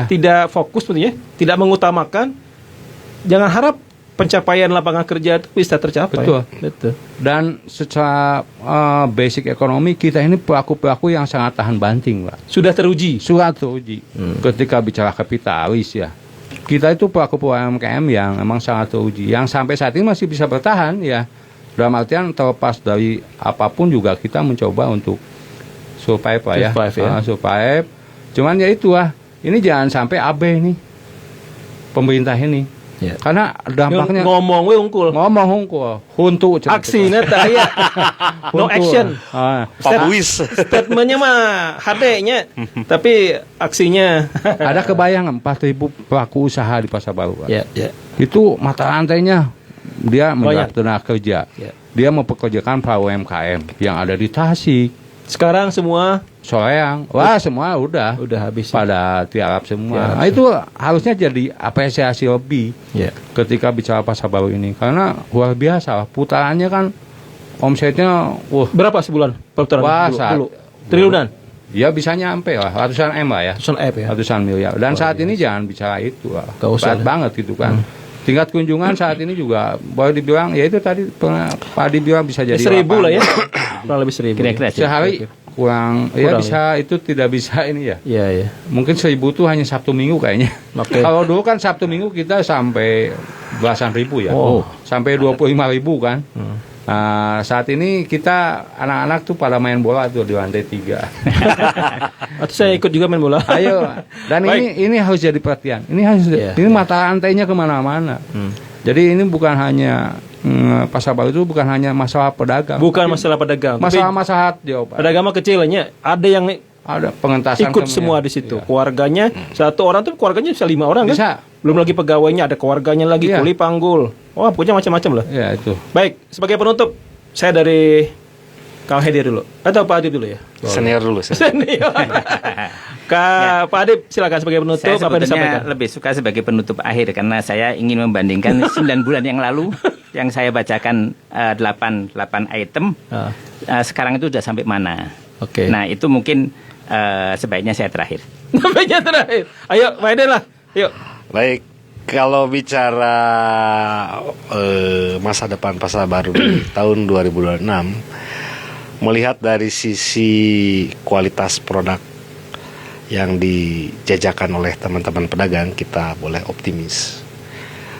tidak fokus sepertinya, tidak mengutamakan, jangan harap pencapaian lapangan kerja itu bisa tercapai. Betul. Dan secara basic ekonomi kita ini pelaku-pelaku yang sangat tahan banting, Pak. Sudah teruji. Ketika bicara kapitalis ya. Kita itu pelaku UMKM yang memang sangat teruji, yang sampai saat ini masih bisa bertahan ya. Dalam artian terlepas dari apapun juga kita mencoba untuk survive lah ya. Survive. Cuman ya itu ini jangan sampai abe nih pemerintah ini. Karena dampaknya ngomong unggul. Huntu aksinya taya. No action. Statementnya mah HD-nya, tapi aksinya ada kebayang 4.000 pelaku usaha di pasar baru. Itu mata rantainya dia menyerap tenaga kerja. Dia mempekerjakan para UMKM yang ada di Tasik. Sekarang semua Soreang. Semua udah habis. Pada tiarap semua. Nah, itu harusnya jadi apresiasi lebih ketika bicara pasar baru ini. Karena luar biasa putarannya kan omsetnya berapa sebulan putaran dulu? Triliunan. Ya bisa nyampe lah ratusan M lah ya. Ratusan miliar. Dan saat ini jangan bicara itu lah. Berat banget gitu kan. Tingkat kunjungan saat ini juga boleh dibilang ya itu tadi Pak Adi bilang bisa jadi 1.000 lah ya. Kurang lebih 1.000. Kira-kira sehari kurang ya bisa itu tidak bisa ini ya. Iya. Mungkin 1.000 tuh hanya Sabtu Minggu kayaknya. Kalau dulu kan Sabtu Minggu kita sampai belasan ribu ya. Sampai 25.000 kan. Nah, saat ini kita anak-anak tuh pada main bola tuh di lantai 3. Atau saya ikut juga main bola. Ayo. Dan ini harus jadi perhatian. Ini mata rantainya kemana-mana. Jadi ini bukan hanya pasar baru itu bukan hanya masalah pedagang. Bukan masalah pedagang. Masalah-masalah Jawa Barat. Pedagang mah kecilnya. Ada yang ada pengentasan ikut semua di situ. Keluarganya satu orang tuh keluarganya bisa 5 orang kan? Belum lagi pegawainya, ada keluarganya lagi, kuli panggul. Wah, pokoknya macam-macam lah. Ya itu. Baik, sebagai penutup saya dari Kang Hedi dulu atau Pak Adib dulu ya? Senior dulu. Senior. Pak Adib silakan sebagai penutup. Saya apa yang disampaikan? lebih suka sebagai penutup akhir karena saya ingin membandingkan 9 bulan yang lalu yang saya bacakan 8 item. Sekarang itu sudah sampai mana? Oke. Nah itu mungkin sebaiknya saya terakhir. Sebaiknya terakhir. Ayo, Pak Eden lah. Yuk. Baik, kalau bicara masa depan Pasar Baru di tahun 2026, melihat dari sisi kualitas produk yang dijajakan oleh teman-teman pedagang, kita boleh optimis.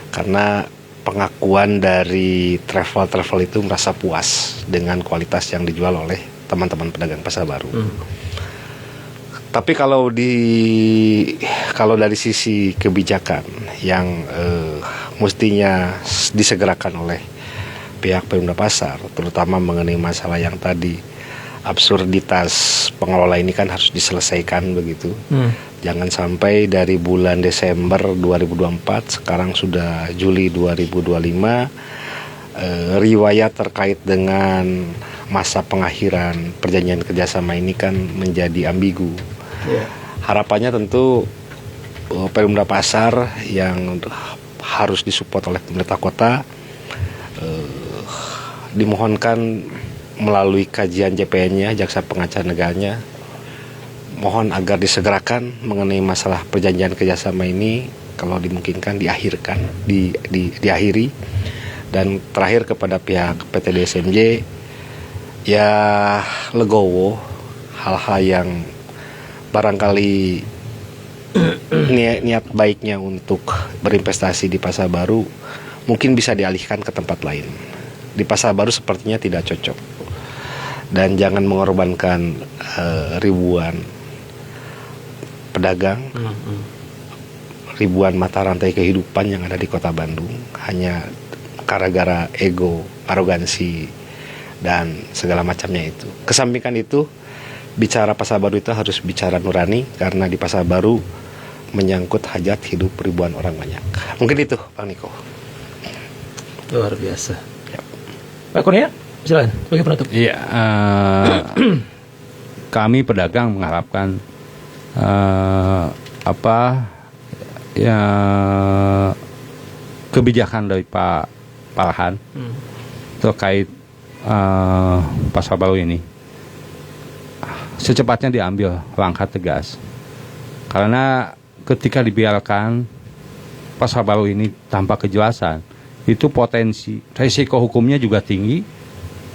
Karena pengakuan dari travel itu merasa puas dengan kualitas yang dijual oleh teman-teman pedagang Pasar Baru. Tapi kalau dari sisi kebijakan yang mestinya disegerakan oleh pihak Pemda Pasar, terutama mengenai masalah yang tadi, absurditas pengelola ini kan harus diselesaikan begitu. Jangan sampai dari bulan Desember 2024 sekarang sudah Juli 2025, riwayat terkait dengan masa pengakhiran perjanjian kerjasama ini kan menjadi ambigu. Harapannya tentu Pemda Pasar yang harus disupport oleh pemerintah kota dimohonkan melalui kajian JPN-nya, Jaksa Pengacara Negaranya, mohon agar disegerakan mengenai masalah perjanjian kerjasama ini, kalau dimungkinkan diakhiri. Dan terakhir kepada pihak PT DSMJ, ya legowo hal-hal yang barangkali niat baiknya untuk berinvestasi di Pasar Baru mungkin bisa dialihkan ke tempat lain. Di Pasar Baru sepertinya tidak cocok. Dan jangan mengorbankan ribuan pedagang, ribuan mata rantai kehidupan yang ada di Kota Bandung hanya gara-gara ego, arogansi, dan segala macamnya itu. Kesampingkan itu, bicara Pasar Baru itu harus bicara nurani, karena di Pasar Baru menyangkut hajat hidup ribuan orang banyak. Mungkin itu, Bang Niko. Luar biasa. Pak Kurnia, silakan sebagai penutup. Iya, kami pedagang mengharapkan kebijakan dari Pak Farhan terkait Pasar Baru ini secepatnya diambil langkah tegas, karena ketika dibiarkan Pasar Baru ini tanpa kejelasan, itu potensi risiko hukumnya juga tinggi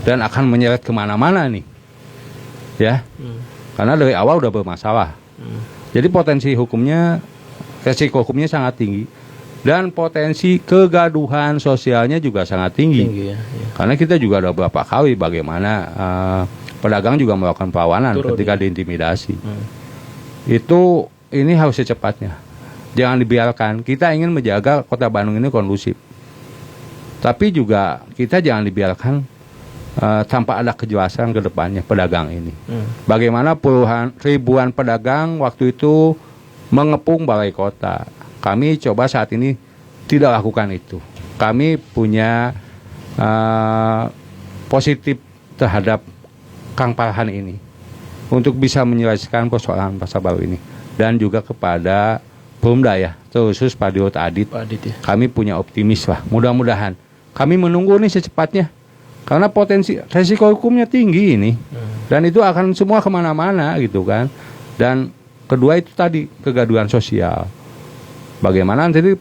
dan akan menyeret kemana-mana nih, ya, karena dari awal udah bermasalah. Jadi potensi hukumnya, risiko hukumnya sangat tinggi, dan potensi kegaduhan sosialnya juga sangat tinggi. Karena kita juga udah beberapa kali bagaimana pedagang juga melakukan perlawanan ketika diintimidasi. Ini harus secepatnya. Jangan dibiarkan. Kita ingin menjaga Kota Bandung ini kondusif. Tapi juga kita jangan dibiarkan tanpa ada kejelasan ke depannya pedagang ini. Bagaimana ribuan pedagang waktu itu mengepung balai kota. Kami coba saat ini tidak lakukan itu. Kami punya positif terhadap Kang Farhan ini untuk bisa menyelesaikan persoalan Pasar Baru ini, dan juga kepada Pemda ya, terkhusus Pak Dirut Adit. Ya. Kami punya optimis lah, mudah-mudahan. Kami menunggu nih secepatnya, karena potensi resiko hukumnya tinggi ini, dan itu akan semua kemana-mana gitu kan. Dan kedua itu tadi kegaduhan sosial. Bagaimana nanti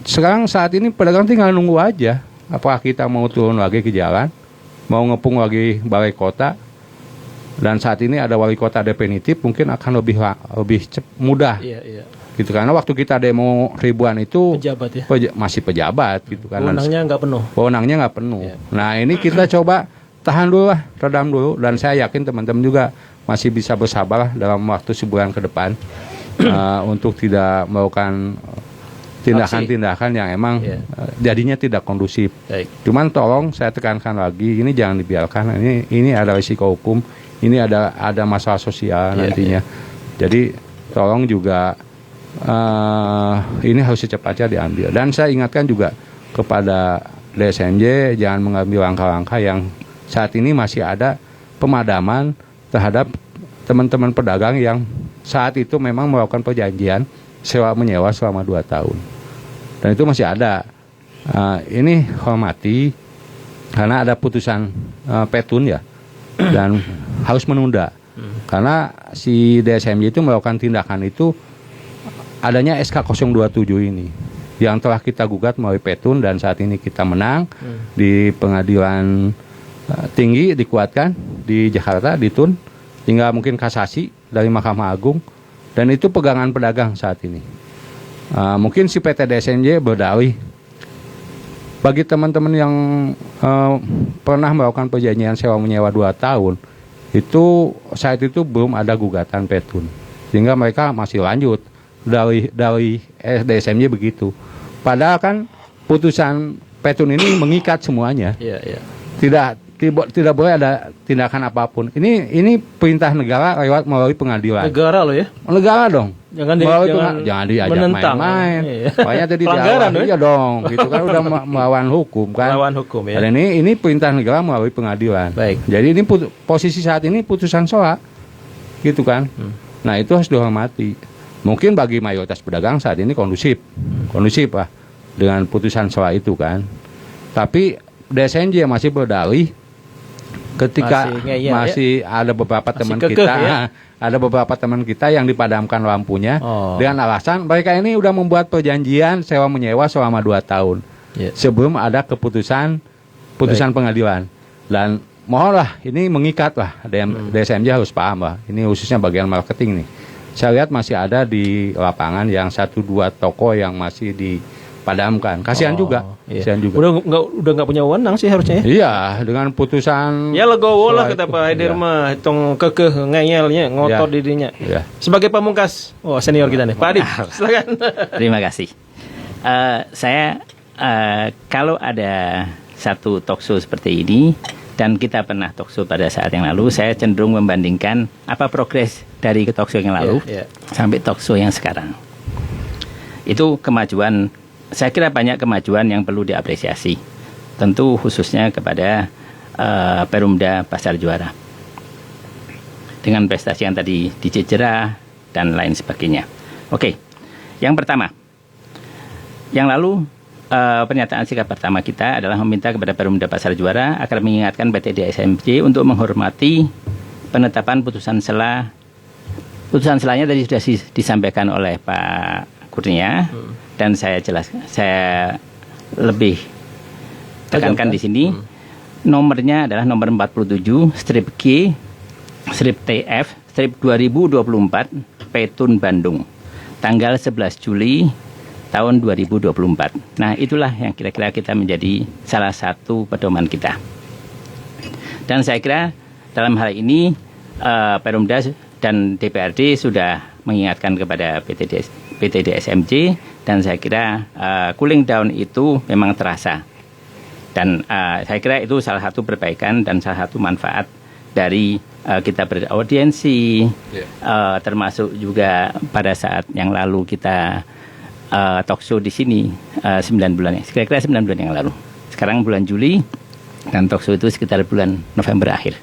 sekarang saat ini pedagang tinggal nunggu aja, apakah kita mau turun lagi ke jalan, mau ngepung lagi balai kota. Dan saat ini ada wali kota definitif, mungkin akan lebih mudah. Iya. Gitu, karena waktu kita demo ribuan itu pejabat ya? Masih pejabat gitu kan. Wewenangnya nggak penuh. Iya. Nah ini kita coba tahan dulu lah, redam dulu, dan saya yakin teman-teman juga masih bisa bersabar dalam waktu sebulan ke depan untuk tidak melakukan tindakan-tindakan yang emang jadinya tidak kondusif. Cuman tolong saya tekankan lagi, ini jangan dibiarkan. Ini ada risiko hukum ini ada masalah sosial nantinya. Jadi tolong juga ini harus secepatnya diambil. Dan saya ingatkan juga kepada DSMJ jangan mengambil langkah-langkah yang saat ini masih ada pemadaman terhadap teman-teman pedagang yang saat itu memang melakukan perjanjian sewa menyewa selama 2 tahun. Dan itu masih ada. Ini hormati karena ada putusan petun ya, dan harus menunda. Karena si DSMJ itu melakukan tindakan itu adanya SK 027 ini yang telah kita gugat melalui petun, dan saat ini kita menang di pengadilan tinggi, dikuatkan di Jakarta, di Tun, tinggal mungkin kasasi dari Mahkamah Agung, dan itu pegangan pedagang saat ini. Mungkin si PT DSMJ berdalih bagi teman-teman yang pernah melakukan perjanjian sewa menyewa 2 tahun, itu saat itu belum ada gugatan petun, sehingga mereka masih lanjut dari DSMJ begitu. Padahal kan putusan petun ini mengikat semuanya. Tidak boleh ada tindakan apapun. Ini perintah negara lewat melalui pengadilan. Negara loh ya? Negara dong. Jangan diajak main-main. Makanya tadi pelanggaran ya dong. Gitu kan udah melawan hukum kan. Melawan hukum ya. Dan ini perintah negara melalui pengadilan. Baik. Jadi ini posisi saat ini putusan SOA. Gitu kan. Nah, itu harus dihormati. Mungkin bagi mayoritas pedagang saat ini kondusif lah dengan putusan SOA itu kan. Tapi DSMJ masih berdalih ketika masih ada beberapa teman kita, ada beberapa teman kita yang dipadamkan lampunya dengan alasan mereka ini udah membuat perjanjian sewa menyewa selama 2 tahun sebelum ada putusan pengadilan. Dan mohonlah ini mengikat lah, DSMJ harus paham lah. Ini khususnya bagian marketing nih. Saya lihat masih ada di lapangan yang 1-2 toko yang masih dipadamkan. Kasihan juga. Kasihan juga. Udah nggak punya wewenang sih harusnya. Iya, dengan putusan. Ya legowo lah kata Pak Haidir mah, hitung kekeh ngeyelnya, ngotot didinya. Iya. Sebagai pamungkas, senior kita nih, Pak Adib, silakan. Terima kasih. Saya kalau ada satu talkshow seperti ini, dan kita pernah talkshow pada saat yang lalu, saya cenderung membandingkan apa progres dari talkshow yang lalu sampai talkshow yang sekarang. Itu kemajuan, saya kira banyak kemajuan yang perlu diapresiasi. Tentu khususnya kepada Perumda Pasar Juara. Dengan prestasi yang tadi di Cijerah dan lain sebagainya. Oke, yang pertama. Yang lalu pernyataan sikap pertama kita adalah meminta kepada Perumda Pasar Juara agar mengingatkan PT DSMJ untuk menghormati penetapan putusan sela. Putusan selanya tadi sudah disampaikan oleh Pak Kurnia dan saya lebih tekankan di sini. Nomornya adalah nomor 47 strip G strip TF strip 2024 Petun Bandung tanggal 11 Juli tahun 2024. Nah, itulah yang kira-kira kita menjadi salah satu pedoman kita. Dan saya kira dalam hal ini Perumda dan DPRD sudah mengingatkan kepada PT DSMJ, dan saya kira cooling down itu memang terasa. Dan saya kira itu salah satu perbaikan dan salah satu manfaat dari kita beraudiensi, termasuk juga pada saat yang lalu kita talkshow di sini 9 bulan, kira-kira 9 bulan yang lalu. Sekarang bulan Juli dan talkshow itu sekitar bulan November akhir.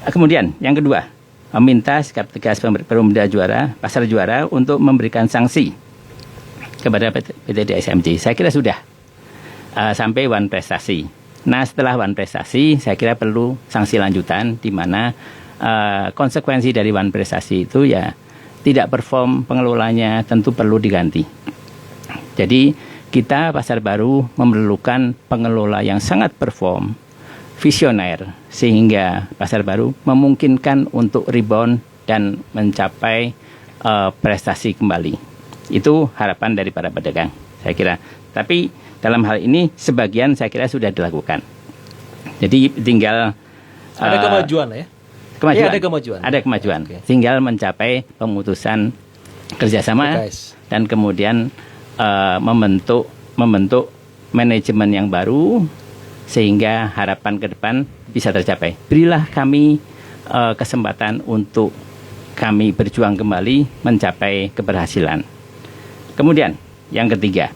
Kemudian yang kedua, meminta sikap tegas Perumda Juara, Pasar Juara untuk memberikan sanksi kepada PT DSMJ. Saya kira sudah sampai wan prestasi. Nah, setelah wan prestasi, saya kira perlu sanksi lanjutan, di mana konsekuensi dari wan prestasi itu ya tidak perform pengelolanya tentu perlu diganti. Jadi kita Pasar Baru memerlukan pengelola yang sangat perform, visioner, sehingga Pasar Baru memungkinkan untuk rebound dan mencapai prestasi kembali. Itu harapan dari para pedagang, saya kira. Tapi dalam hal ini sebagian saya kira sudah dilakukan. Jadi tinggal ada kemajuan ya. Ada kemajuan. Okay. Tinggal mencapai pemutusan kerjasama dan kemudian membentuk manajemen yang baru sehingga harapan ke depan bisa tercapai. Berilah kami kesempatan untuk kami berjuang kembali mencapai keberhasilan. Kemudian yang ketiga,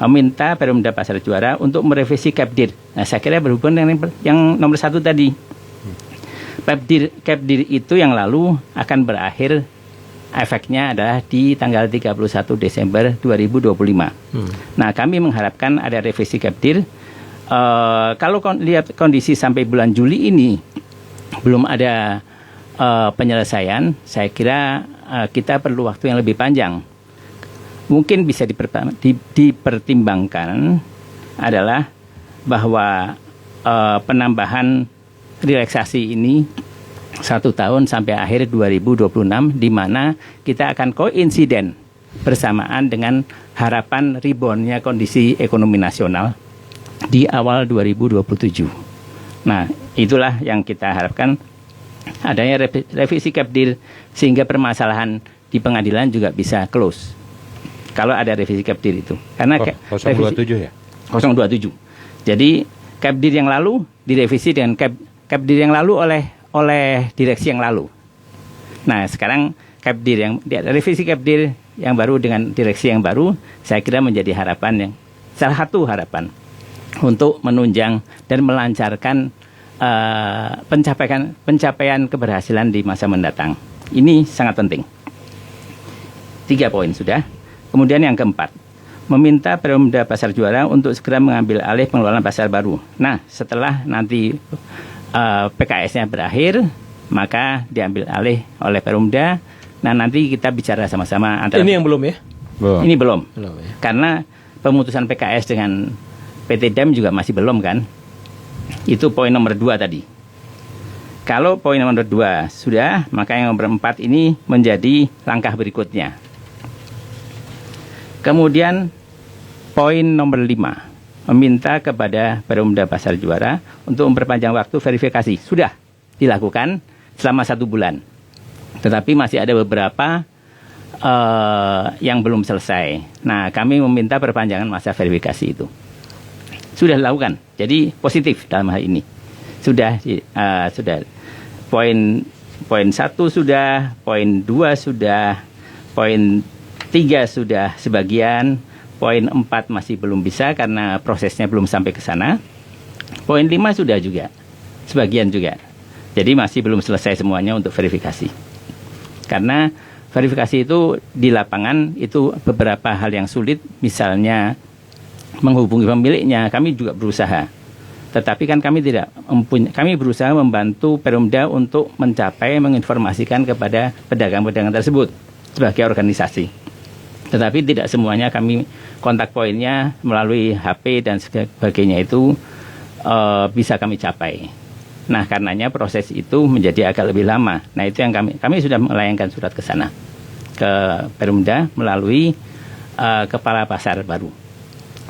meminta Perumda Pasar Juara untuk merevisi Kepdir. Nah, saya kira berhubungan dengan yang nomor 1 tadi. Kepdir itu yang lalu akan berakhir, efeknya adalah di tanggal 31 Desember 2025. Nah, kami mengharapkan ada revisi Kepdir. Kalau lihat kondisi sampai bulan Juli ini belum ada penyelesaian, saya kira kita perlu waktu yang lebih panjang. Mungkin bisa dipertimbangkan adalah bahwa penambahan relaksasi ini 1 tahun sampai akhir 2026, di mana kita akan koinsiden bersamaan dengan harapan reboundnya kondisi ekonomi nasional di awal 2027. Nah, itulah yang kita harapkan, adanya revisi Kepdir sehingga permasalahan di pengadilan juga bisa close. Kalau ada revisi Kepdir itu, karena 027 ya? 027. Jadi Kepdir yang lalu direvisi dengan Kepdir yang lalu oleh direksi yang lalu. Nah, sekarang revisi Kepdir yang baru dengan direksi yang baru, saya kira menjadi salah satu harapan untuk menunjang dan melancarkan pencapaian keberhasilan di masa mendatang. Ini sangat penting. 3 poin sudah. Kemudian yang keempat, meminta Perumda Pasar Juara untuk segera mengambil alih pengelolaan pasar baru. Nah, setelah nanti PKS-nya berakhir, maka diambil alih oleh Perumda. Nah, nanti kita bicara sama-sama antara. Ini yang belum ya? Belum. Ini belum. Belum ya. Karena pemutusan PKS dengan PT DAM juga masih belum kan? Itu poin nomor 2 tadi. Kalau poin nomor 2 sudah, maka yang nomor 4 ini menjadi langkah berikutnya. Kemudian poin nomor 5, meminta kepada Perumda Pasar Juara untuk memperpanjang waktu verifikasi. Sudah dilakukan selama 1 bulan. Tetapi masih ada beberapa yang belum selesai. Nah, kami meminta perpanjangan masa verifikasi itu. Sudah dilakukan. Jadi positif dalam hal ini. Sudah poin 1 sudah, poin 2 sudah, poin 3 sudah sebagian, poin 4 masih belum bisa karena prosesnya belum sampai ke sana. Poin 5 sudah juga, sebagian juga. Jadi masih belum selesai semuanya untuk verifikasi. Karena verifikasi itu di lapangan itu beberapa hal yang sulit, misalnya menghubungi pemiliknya, kami juga berusaha. Tetapi kan kami berusaha membantu Perumda untuk menginformasikan kepada pedagang-pedagang tersebut sebagai organisasi. Tetapi tidak semuanya kami kontak poinnya melalui HP dan sebagainya itu bisa kami capai. Nah, karenanya proses itu menjadi agak lebih lama. Nah, itu yang kami sudah melayangkan surat ke sana, ke Perumda melalui Kepala Pasar Baru,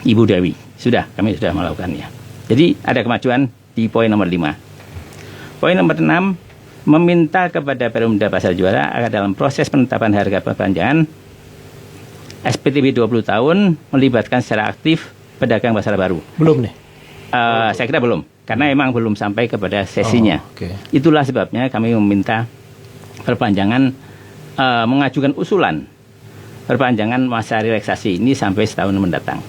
Ibu Dewi. Kami sudah melakukannya. Jadi ada kemajuan di poin nomor 5. Poin nomor 6, meminta kepada Perumda Pasar Juara agar dalam proses penetapan harga perpanjangan SPTB 20 tahun melibatkan secara aktif pedagang pasar baru. Belum nih? Saya kira belum, karena memang belum sampai kepada sesinya. Itulah sebabnya kami meminta perpanjangan, mengajukan usulan perpanjangan masa relaksasi ini sampai setahun mendatang,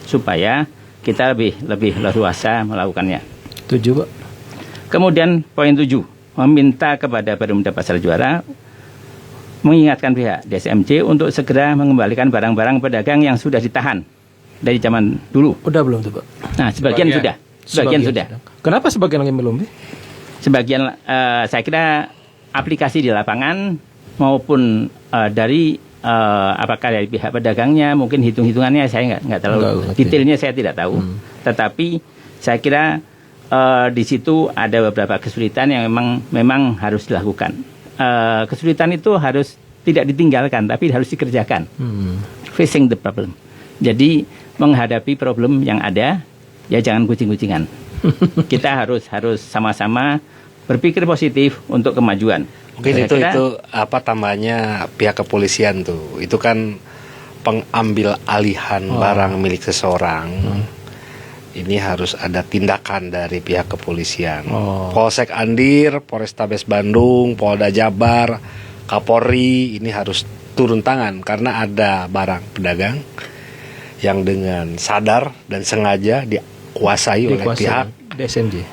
supaya kita lebih leluasa melakukannya. 7, Pak. Kemudian poin 7, meminta kepada Perumda Pasar Juara mengingatkan pihak DSMJ untuk segera mengembalikan barang-barang pedagang yang sudah ditahan dari zaman dulu. Udah belum tuh, Pak? Nah, sebagian sudah. Kenapa sebagian lagi belum? Sebagian saya kira aplikasi di lapangan maupun dari apakah dari pihak pedagangnya, mungkin hitung-hitungannya saya nggak terlalu detailnya, saya tidak tahu. Tetapi saya kira di situ ada beberapa kesulitan yang memang harus dilakukan. Kesulitan itu harus tidak ditinggalkan, tapi harus dikerjakan. Facing the problem. Jadi menghadapi problem yang ada, ya jangan kucing-kucingan. Kita harus sama-sama berpikir positif untuk kemajuan. Mungkin itu apa tambahannya pihak kepolisian tuh. Itu kan pengambil alihan barang milik seseorang. ini harus ada tindakan dari pihak kepolisian. Polsek Andir, Polrestabes Bandung, Polda Jabar, Kapolri ini harus turun tangan karena ada barang pedagang yang dengan sadar dan sengaja dikuasai oleh pihak DSMJ,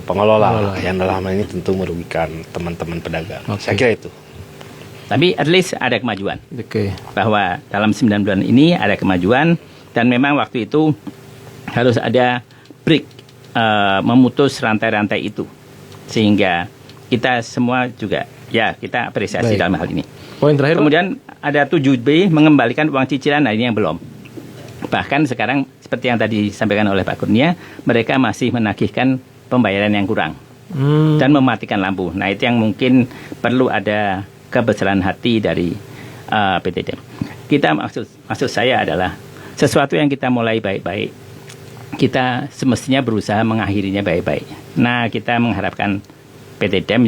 pengelola yang dalam hal ini tentu merugikan teman-teman pedagang. Saya kira itu. Tapi at least ada kemajuan. Bahwa dalam 9 bulan ini ada kemajuan dan memang waktu itu harus ada break, memutus rantai-rantai itu sehingga kita semua juga kita apresiasi dalam hal ini. Poin terakhir. Kemudian ada 7B mengembalikan uang cicilan, nah ini yang belum. Bahkan sekarang seperti yang tadi disampaikan oleh Pak Kurnia, mereka masih menagihkan pembayaran yang kurang dan mematikan lampu. Nah itu yang mungkin perlu ada kebesaran hati dari PT DEM. Kita maksud saya adalah sesuatu yang kita mulai baik-baik, kita semestinya berusaha mengakhirinya baik-baik. Nah kita mengharapkan PT DEM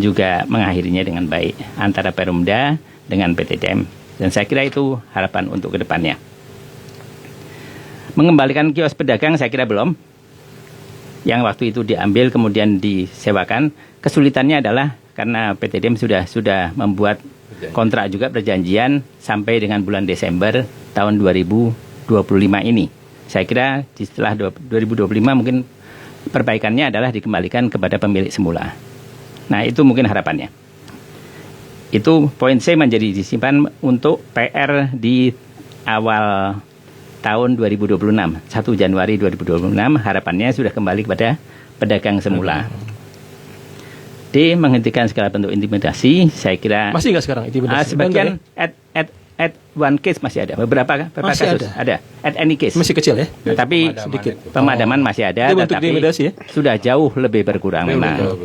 juga mengakhirinya dengan baik antara Perumda dengan PT DEM. Dan saya kira itu harapan untuk kedepannya. Mengembalikan kios pedagang saya kira belum. Yang waktu itu diambil kemudian disewakan. Kesulitannya adalah karena PT DEM sudah membuat kontrak juga perjanjian sampai dengan bulan Desember tahun 2025 ini. Saya kira setelah 2025 mungkin perbaikannya adalah dikembalikan kepada pemilik semula. Nah itu mungkin harapannya. Itu poin C menjadi disimpan untuk PR di awal tahun 2026, 1 Januari 2026 harapannya sudah kembali kepada pedagang semula. D. Menghentikan segala bentuk intimidasi. Saya kira masih nggak sekarang intimidasi? Sebagian at one case masih ada. Beberapa kasus ada. At any case. Masih kecil ya? Tapi sedikit. Pemadaman masih ada, tetapi sudah jauh lebih berkurang memang.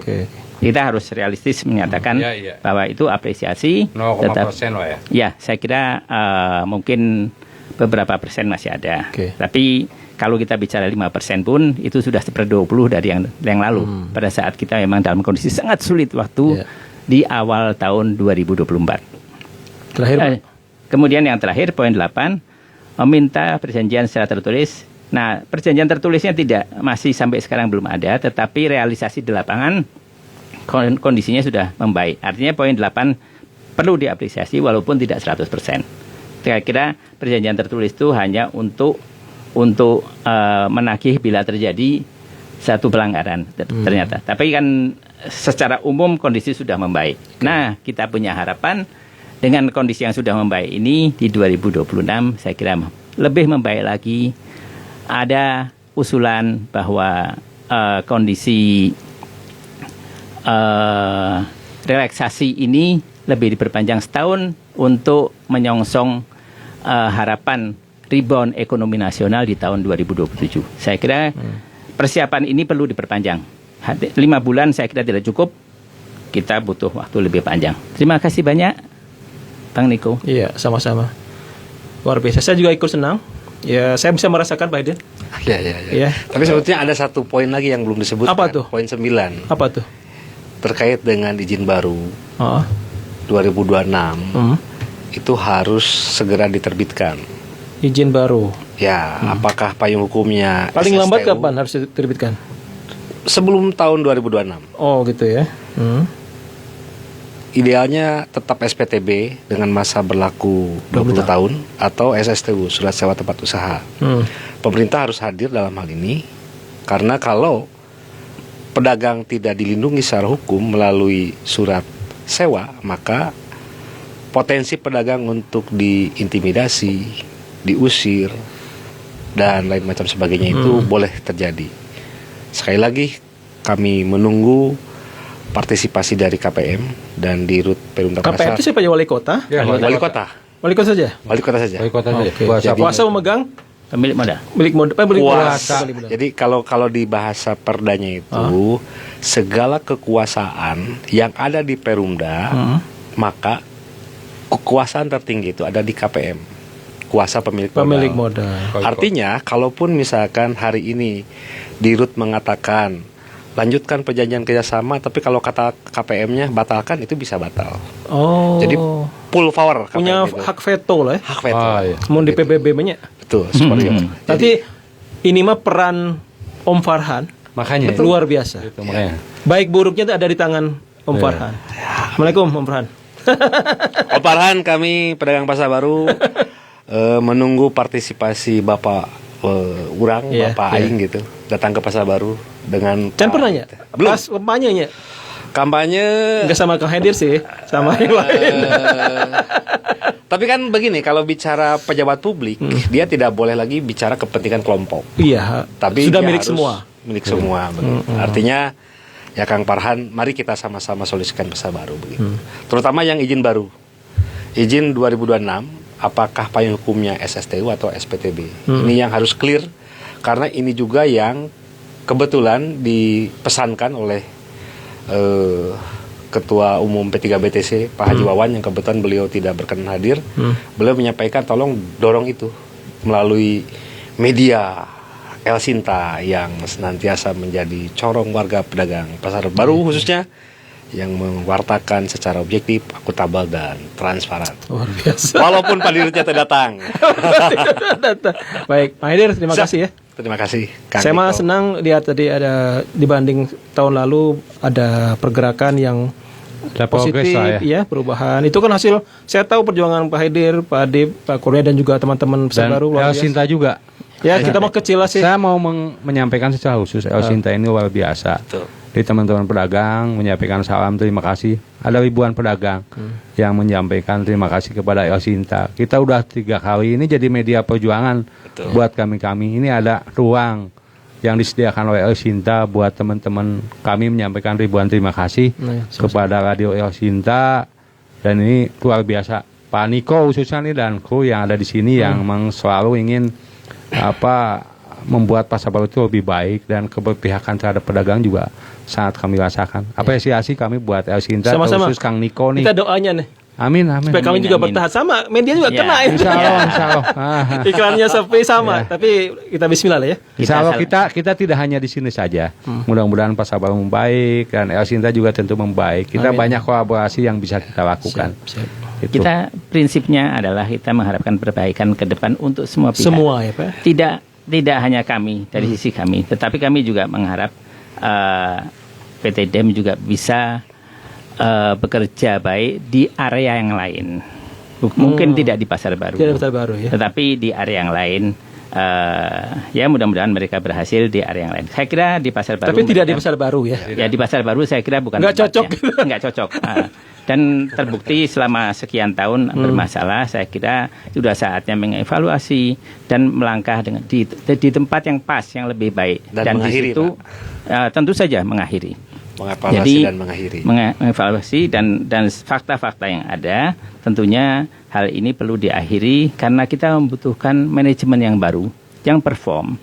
Kita harus realistis menyatakan bahwa itu apresiasi. 0,% lah ya? Ya, saya kira mungkin beberapa persen masih ada. Tapi kalau kita bicara 5% pun itu sudah 1/20 dari yang lalu. Pada saat kita memang dalam kondisi sangat sulit waktu di awal tahun 2024. Terakhir, kemudian yang terakhir poin 8 meminta perjanjian secara tertulis. Nah, perjanjian tertulisnya masih sampai sekarang belum ada, tetapi realisasi di lapangan kondisinya sudah membaik. Artinya poin 8 perlu diapresiasi walaupun tidak 100%. Saya kira perjanjian tertulis itu hanya untuk menagih bila terjadi satu pelanggaran ternyata. Tapi kan secara umum kondisi sudah membaik. Nah, kita punya harapan dengan kondisi yang sudah membaik ini di 2026 saya kira lebih membaik lagi. Ada usulan bahwa kondisi relaksasi ini lebih diperpanjang setahun untuk menyongsong harapan rebound ekonomi nasional di tahun 2027. Saya kira persiapan ini perlu diperpanjang. 5 bulan saya kira tidak cukup. Kita butuh waktu lebih panjang. Terima kasih banyak, Bang Niko. Iya, sama-sama. Luar biasa. Saya juga ikut senang. Ya, saya bisa merasakan Pak Aiden. Ya. Tapi sebetulnya ada satu poin lagi yang belum disebutkan. Apa tuh? Poin 9. Apa tuh? Terkait dengan izin baru 2026. Itu harus segera diterbitkan. Izin baru. Ya, apakah payung hukumnya paling SSTU, lambat kapan harus diterbitkan? Sebelum tahun 2026. Oh, gitu ya. Idealnya tetap SPTB dengan masa berlaku 20 tahun atau SSTU, surat sewa tempat usaha. Pemerintah harus hadir dalam hal ini karena kalau pedagang tidak dilindungi secara hukum melalui surat sewa, maka potensi pedagang untuk diintimidasi, diusir, dan lain macam sebagainya itu boleh terjadi. Sekali lagi kami menunggu partisipasi dari KPM dan di Rut Perumda Pasar. KPM itu siapa ya, wali kota? Ya, wali kota. Wali kota saja? Wali kota saja. Kuasa memegang pemilik modal. Kuasa. Jadi kalau di bahasa perdanya itu segala kekuasaan yang ada di Perumda, maka kekuasaan tertinggi itu ada di KPM, kuasa pemilik modal. Artinya, kalaupun misalkan hari ini Dirut mengatakan lanjutkan perjanjian kerjasama, tapi kalau kata KPM-nya batalkan, itu bisa batal. Jadi full power KPM punya itu. Hak veto lah ya. Hak veto. Mau di PBB banyak. Betul. Seperti itu. Nanti Ini mah peran Om Farhan. Makanya luar biasa. Itu makanya. Baik buruknya itu ada di tangan Om Farhan. Assalamualaikum Om Farhan. Om Farhan, kami pedagang pasar baru menunggu partisipasi Bapak Bapak Aing gitu datang ke pasar baru dengan. Can pernah ya? Belum. Pas kampanyenya. Kampanye nggak sama Kang Hadir sih, sama yang lain. Tapi kan begini, kalau bicara pejabat publik, dia tidak boleh lagi bicara kepentingan kelompok. Iya. Tapi sudah dia milik harus semua. Milik semua. Artinya ya Kang Farhan, mari kita sama-sama solusikan pasar baru begitu. Terutama yang izin baru. Izin 2026, apakah payung hukumnya SSTU atau SPTB? Ini yang harus clear, karena ini juga yang kebetulan dipesankan oleh Ketua Umum P3BTC Pak Haji Wawan, yang kebetulan beliau tidak berkenan hadir. Beliau menyampaikan tolong dorong itu melalui media El Sinta yang senantiasa menjadi corong warga pedagang pasar baru, khususnya yang mewartakan secara objektif, akuntabel dan transparan. Luar biasa. Walaupun Pak Dirutnya tidak datang. Baik, Pak Hadir, terima kasih ya. Terima kasih. Saya mah senang lihat tadi ada dibanding tahun lalu ada pergerakan yang positif ya, perubahan. Itu kan hasil, saya tahu perjuangan Pak Hadir, Pak Adib, Pak Kurnia dan juga teman-teman pasar baru. El Sinta juga. Ya, kita mau kecil lah sih. Saya mau menyampaikan secara khusus El Sinta ini luar biasa. Jadi teman-teman pedagang menyampaikan salam terima kasih. Ada ribuan pedagang yang menyampaikan terima kasih kepada El Sinta. Kita udah 3 kali ini jadi media perjuangan buat kami-kami. Ini ada ruang yang disediakan oleh El Sinta buat teman-teman kami menyampaikan ribuan terima kasih kepada Radio El Sinta. Dan ini luar biasa. Pak Niko khususnya nih dan kru yang ada di sini yang memang selalu ingin membuat pasar baru itu lebih baik, dan keberpihakan terhadap pedagang juga sangat kami rasakan. Apresiasi kami buat El Sinta, khusus Kang Niko nih. Kita doanya nih. Amin. Supaya kami juga bertahan sama, media juga kena. Insya Allah. Iklannya sepi sama, tapi kita bismillah lah ya. Insya Allah kita tidak hanya di sini saja. Mudah-mudahan pasar baru membaik dan El Sinta juga tentu membaik. Kita banyak kolaborasi yang bisa kita lakukan. Siap. Kita prinsipnya adalah kita mengharapkan perbaikan ke depan untuk semua pihak. Semua ya Pak. Tidak hanya kami dari sisi kami, tetapi kami juga mengharap PT DEM juga bisa bekerja baik di area yang lain. Mungkin tidak di pasar baru. Tidak di pasar baru ya. Tetapi di area yang lain. Ya mudah-mudahan mereka berhasil di area yang lain. Saya kira di pasar baru. Tapi tidak di pasar baru ya. Ya di pasar baru saya kira bukan. Nggak cocok. Nggak cocok. Dan terbukti selama sekian tahun bermasalah. Saya kira sudah saatnya mengevaluasi dan melangkah dengan di tempat yang pas, yang lebih baik. Dan di situ tentu saja mengakhiri. Mengevaluasi dan mengakhiri. Mengevaluasi dan fakta-fakta yang ada, tentunya hal ini perlu diakhiri karena kita membutuhkan manajemen yang baru, yang perform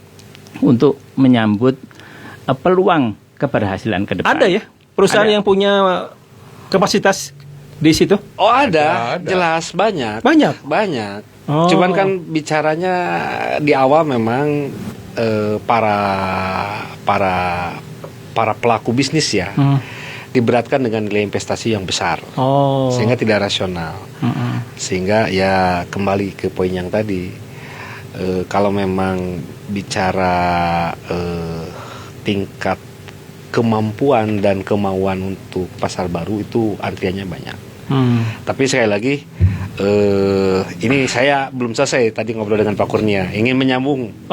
untuk menyambut peluang keberhasilan ke depan. Ada ya perusahaan yang punya kapasitas di situ? Oh ada. Jelas banyak. Oh. Cuman kan bicaranya di awal memang para pelaku bisnis ya diberatkan dengan nilai investasi yang besar, sehingga tidak rasional. Sehingga ya kembali ke poin yang tadi, kalau memang bicara tingkat kemampuan dan kemauan untuk pasar baru itu antriannya banyak. Tapi sekali lagi ini saya belum selesai tadi ngobrol dengan Pak Kurnia, ingin menyambung.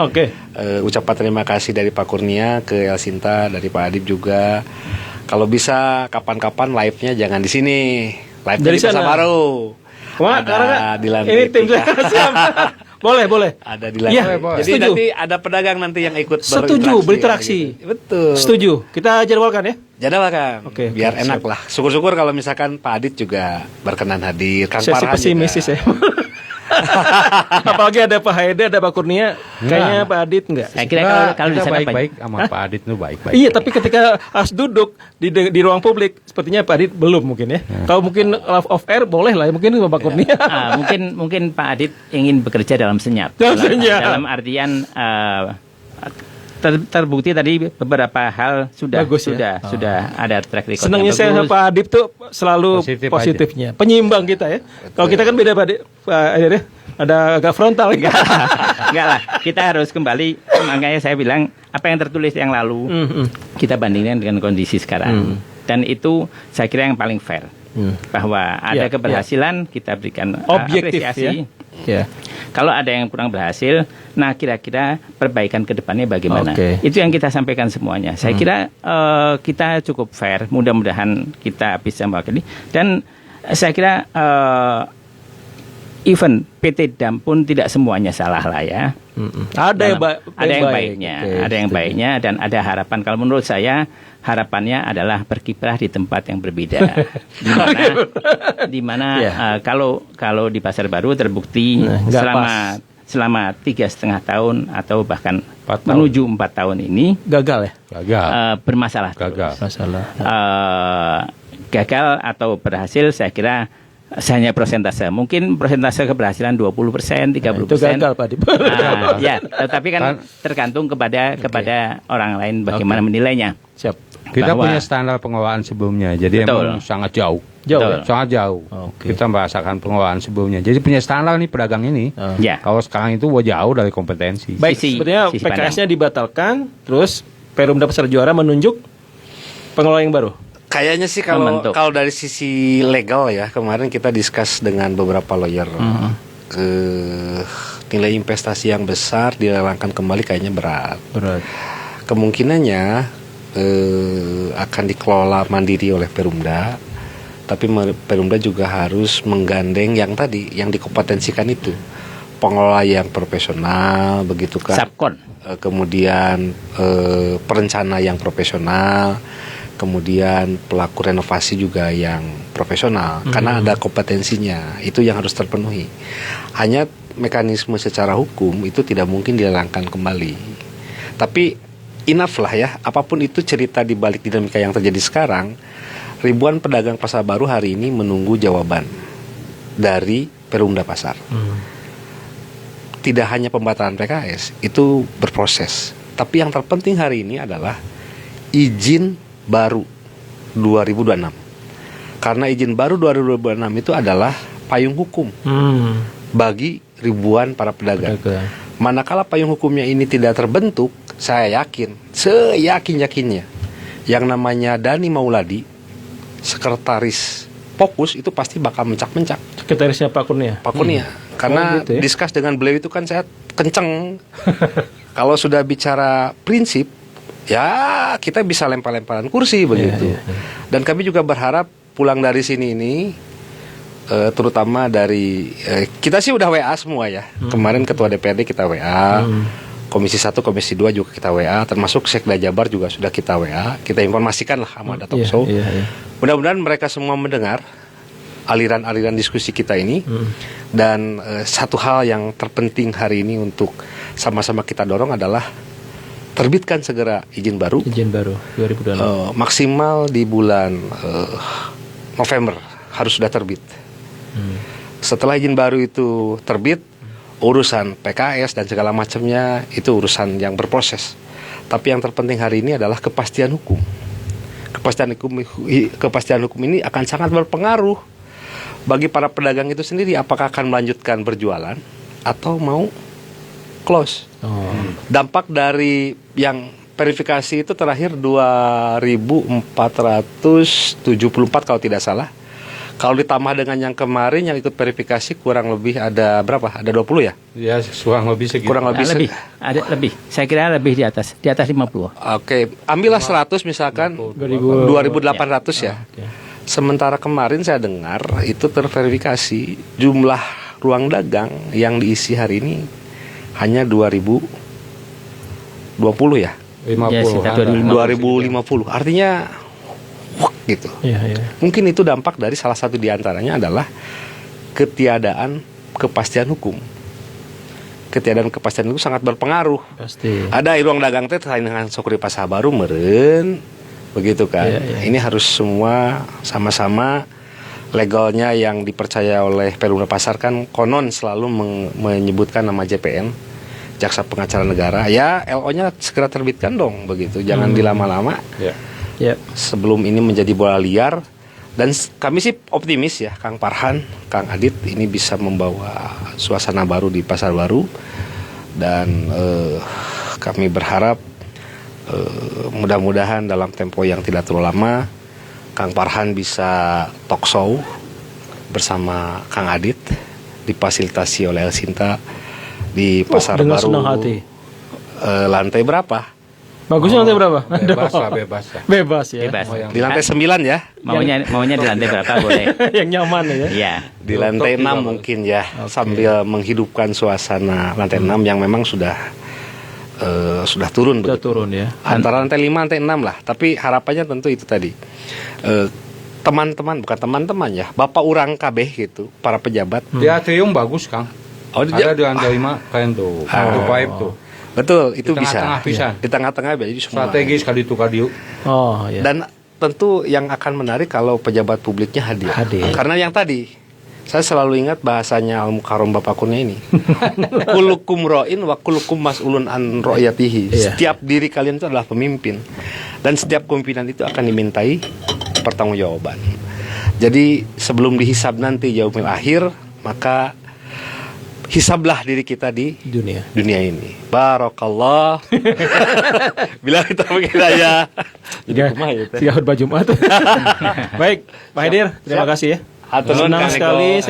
Ucapan terima kasih dari Pak Kurnia ke El Sinta, dari Pak Adib juga. Kalau bisa kapan-kapan live-nya jangan di sini, live-nya di pasar baru. Ada di lantai. Ini tim Boleh. Ada di lantai. Ya, jadi setuju. Nanti ada pedagang nanti yang ikut berinteraksi. Gitu. Betul. Setuju. Kita jadwalkan ya. Oke, biar enak lah. Syukur-syukur kalau misalkan Pak Adit juga berkenan hadir. Kang Farhan pesimis sih saya. Apalagi ada Pak Haida, ada Pak Kurnia. Kayaknya Pak Adit enggak. Saya kira kalau di sana baik-baik sama Pak Adit itu baik-baik. Iya, tapi ketika harus duduk di ruang publik, sepertinya Pak Adit belum mungkin ya. Kalau mungkin off air boleh lah, mungkin Pak Kurnia. Mungkin Pak Adit ingin bekerja dalam senyap. Dalam artian terbukti tadi beberapa hal sudah ada track record. Senangnya saya sama Pak Adib tuh selalu positifnya, penyimbang kita ya. Kalau kita kan beda Pak Adib ya. ada agak frontal. Enggak lah. Kita harus kembali. Makanya saya bilang apa yang tertulis yang lalu kita bandingkan dengan kondisi sekarang. Dan itu saya kira yang paling fair. Bahwa ada keberhasilan kita berikan objektif, apresiasi. Kalau ada yang kurang berhasil, nah kira-kira perbaikan ke depannya bagaimana? Itu yang kita sampaikan semuanya. Saya kira kita cukup fair. Mudah-mudahan kita bisa mewakili. Dan saya kira even PT DAM pun tidak semuanya salah lah ya. Ada yang baiknya, ada yang baiknya dan ada harapan. Kalau menurut saya harapannya adalah berkiprah di tempat yang berbeda. Di mana kalau di Pasar Baru terbukti selama 3,5 tahun atau bahkan menuju 4 tahun ini gagal bermasalah. Gagal atau berhasil saya kira hanya persentase. Mungkin persentase keberhasilan 20%, 30%. Itu gagal, Pak Dip. Tapi kan tergantung kepada orang lain bagaimana menilainya. Siap. Kita punya standar pengelolaan sebelumnya, jadi emang sangat jauh. Sangat jauh. Kita merasakan pengelolaan sebelumnya. Jadi punya standar nih pedagang ini. Kalau sekarang itu jauh dari kompetensi. Baik, sebenarnya PKS-nya dibatalkan, terus Perumda Pasar Juara menunjuk pengelola yang baru. Kayaknya sih kalau dari sisi legal ya, kemarin kita discuss dengan beberapa lawyer ke nilai investasi yang besar dilelangkan kembali kayaknya berat. Kemungkinannya akan dikelola mandiri oleh Perumda, tapi Perumda juga harus menggandeng yang tadi yang dikompetensikan itu, pengelola yang profesional begitu kan. Subkon. Kemudian perencana yang profesional. Kemudian pelaku renovasi juga yang profesional karena ada kompetensinya, itu yang harus terpenuhi. Hanya mekanisme secara hukum itu tidak mungkin dilelangkan kembali. Tapi enough lah ya, apapun itu cerita di balik dinamika yang terjadi sekarang. Ribuan pedagang Pasar Baru hari ini menunggu jawaban dari Perumda Pasar. Tidak hanya pembatalan PKS, itu berproses. Tapi yang terpenting hari ini adalah izin baru 2026. Karena izin baru 2026 itu adalah payung hukum bagi ribuan para pedagang. Manakala payung hukumnya ini tidak terbentuk, saya yakin, seyakin-yakinnya, yang namanya Dhani Mauladi, sekretaris Fokus itu pasti bakal mencak-mencak. Sekretarisnya Pak Kurnia? Pak Kurnia. Karena gitu ya? Discuss dengan beliau itu kan saya kenceng. Kalau sudah bicara prinsip, ya kita bisa lempar-lemparan kursi begitu. Dan kami juga berharap pulang dari sini ini, terutama dari kita sih udah WA semua ya. Kemarin Ketua DPRD kita WA, Komisi 1, Komisi 2 juga kita WA, termasuk Sekda Jabar juga sudah kita WA. Kita informasikan lah sama Datuk Show. Mudah-mudahan mereka semua mendengar aliran-aliran diskusi kita ini. Dan satu hal yang terpenting hari ini untuk sama-sama kita dorong adalah terbitkan segera izin baru 2026. Maksimal di bulan November harus sudah terbit. Setelah izin baru itu terbit, urusan PKS dan segala macamnya itu urusan yang berproses. Tapi yang terpenting hari ini adalah kepastian hukum. Kepastian hukum ini akan sangat berpengaruh bagi para pedagang itu sendiri, apakah akan melanjutkan berjualan atau mau close. Dampak dari yang verifikasi itu terakhir 2.474 kalau tidak salah. Kalau ditambah dengan yang kemarin yang ikut verifikasi kurang lebih ada berapa? Ada 20 ya? Ya, kurang lebih segitu. Kurang lebih ada lebih. Saya kira lebih di atas 50. Oke, ambillah 100 misalkan 2.800 ya. Sementara kemarin saya dengar itu terverifikasi jumlah ruang dagang yang diisi hari ini hanya 2020 ya. 2050. Artinya gitu. Mungkin itu dampak dari salah satu diantaranya adalah ketiadaan kepastian hukum. Ketiadaan kepastian itu sangat berpengaruh. Pasti. Ada ruang dagang teh dengan sokri Pasar Baru meureun, begitu kan. Ini harus semua sama-sama legalnya yang dipercaya oleh Perumda Pasar kan konon selalu menyebutkan nama JPN, Jaksa Pengacara Negara. Ya LO-nya segera terbitkan dong begitu. Jangan dilama-lama. Sebelum ini menjadi bola liar Dan kami sih optimis ya, Kang Farhan, Kang Adit ini bisa membawa suasana baru di Pasar Baru. Dan kami berharap mudah-mudahan dalam tempo yang tidak terlalu lama Kang Farhan bisa talk show bersama Kang Adit difasilitasi oleh Elsinta di Pasar Baru. Senang hati. Lantai berapa? Bagusnya lantai berapa? Bebas lah, bebas ya. Bebas ya. Bebas. Di lantai 9 ya. Maunya di lantai berapa boleh? Yang nyaman ya. Iya. Di lantai 6 mungkin ya. Sambil menghidupkan suasana lantai 6 yang memang sudah turun. Sudah turun ya. Antara lantai 5 lantai 6 lah. Tapi harapannya tentu itu tadi. Teman-teman, bukan teman-teman ya, Bapak Urang KB gitu, para pejabat. Di atrium bagus, Kang. Ada di lantai 5 kalian tuh. Satu pipe tuh. Betul, itu di tengah-tengah bisa. Di tengah-tengah jadi semua. Strategis kali itu kadiu. Oh, ya. Dan tentu yang akan menarik kalau pejabat publiknya hadir. Karena yang tadi saya selalu ingat bahasanya Al-Mukarram Bapak Kurnia ini. Kulukum ro'in wa kulukum mas'ulun an ro'yatihi. Setiap diri kalian itu adalah pemimpin. Dan setiap kepemimpinan itu akan dimintai pertanggungjawaban. Jadi sebelum dihisab nanti yaumil akhir, maka hisablah diri kita di dunia ini. Barakallah. Bila kita ya. Tiga khutbah Jumat. Baik, Pak Haidir, terima kasih ya. Senang sekali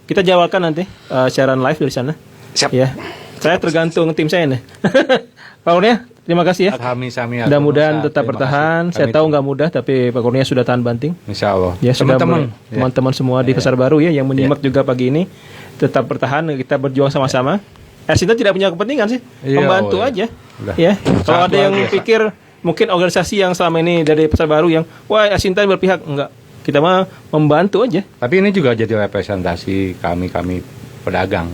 kita jawabkan nanti siaran live dari sana. Siap. Ya. Saya tergantung tim saya nih. Pak Kurnia, terima kasih ya. Mudah-mudahan tetap bertahan. Saya tahu nggak mudah, tapi Pak Kurnia sudah tahan banting. Insya Allah. Ya, teman-teman semua di Pasar Baru ya yang menyimak juga pagi ini tetap bertahan. Kita berjuang sama-sama. Elsinta tidak punya kepentingan sih, membantu aja. Ya. Kalau ada yang pikir mungkin organisasi yang selama ini dari Pasar Baru yang wah Elsinta berpihak, enggak. Kita mah membantu aja. Tapi ini juga jadi representasi kami pedagang.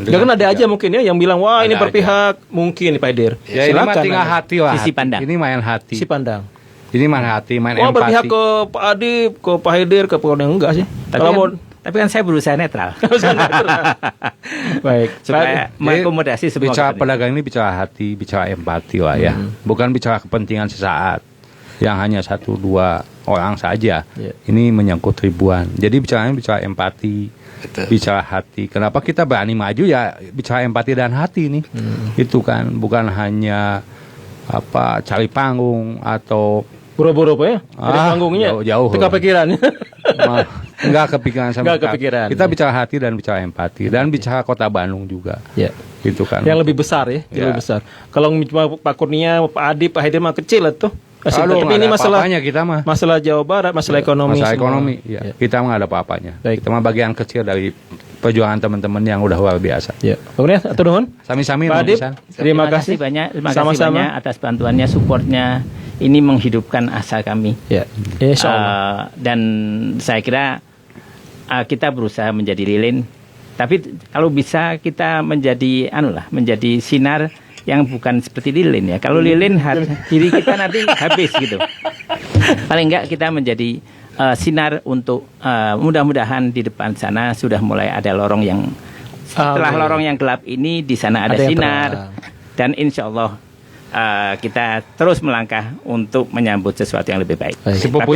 Ya kan ada aja mungkin ya yang bilang wah ini berpihak aja. Mungkin Pak Haidir. Ya ini mah tinggal hati lah. Sisi pandang. Ini main hati. Sisi pandang. Ini main hati, main empati. Berpihak ke Pak Adip, ke Pak Haidir, ke Pak Kurnia enggak sih? Tapi kan saya berusaha netral. Baik. Supaya mengakomodasi semua. Bicara pedagang ini bicara hati, bicara empati lah ya. Bukan bicara kepentingan sesaat yang hanya 1-2 orang saja. Ini menyangkut ribuan. Jadi bicara empati. Betul. Bicara hati. Kenapa kita berani maju ya bicara empati dan hati nih. Itu kan bukan hanya cari panggung atau buru-buru apa ya? Dari panggungnya. Jauh. Itu kepikiran. Enggak kepikiran sama sekali. Kita ya. bicara hati dan bicara empati dan bicara Kota Bandung juga. Ya. Itu kan. Yang lebih besar ya, lebih besar. Kalau Pak Kurnia, Pak Adip, Pak Haidir mah kecil tuh. Tapi ini masalah Jawa Barat, masalah ekonomi. Masalah ekonomi, ya. Kita mah nggak ada apa-apanya. Kita mah bagian kecil dari perjuangan teman-teman yang udah luar biasa. Ya. Pak Kurnia, atur nuhun. Sami-sami. Pak Adip, terima kasih banyak. Terima kasih banyak atas bantuannya, supportnya. Ini menghidupkan asa kami. Ya. Insyaallah. Dan saya kira kita berusaha menjadi lilin. Tapi kalau bisa kita menjadi menjadi sinar yang bukan seperti lilin ya. Kalau lilin diri kita nanti habis gitu. Paling enggak kita menjadi sinar untuk mudah-mudahan di depan sana sudah mulai ada lorong yang setelah lorong yang gelap ini di sana ada sinar dan insya Allah kita terus melangkah untuk menyambut sesuatu yang lebih baik.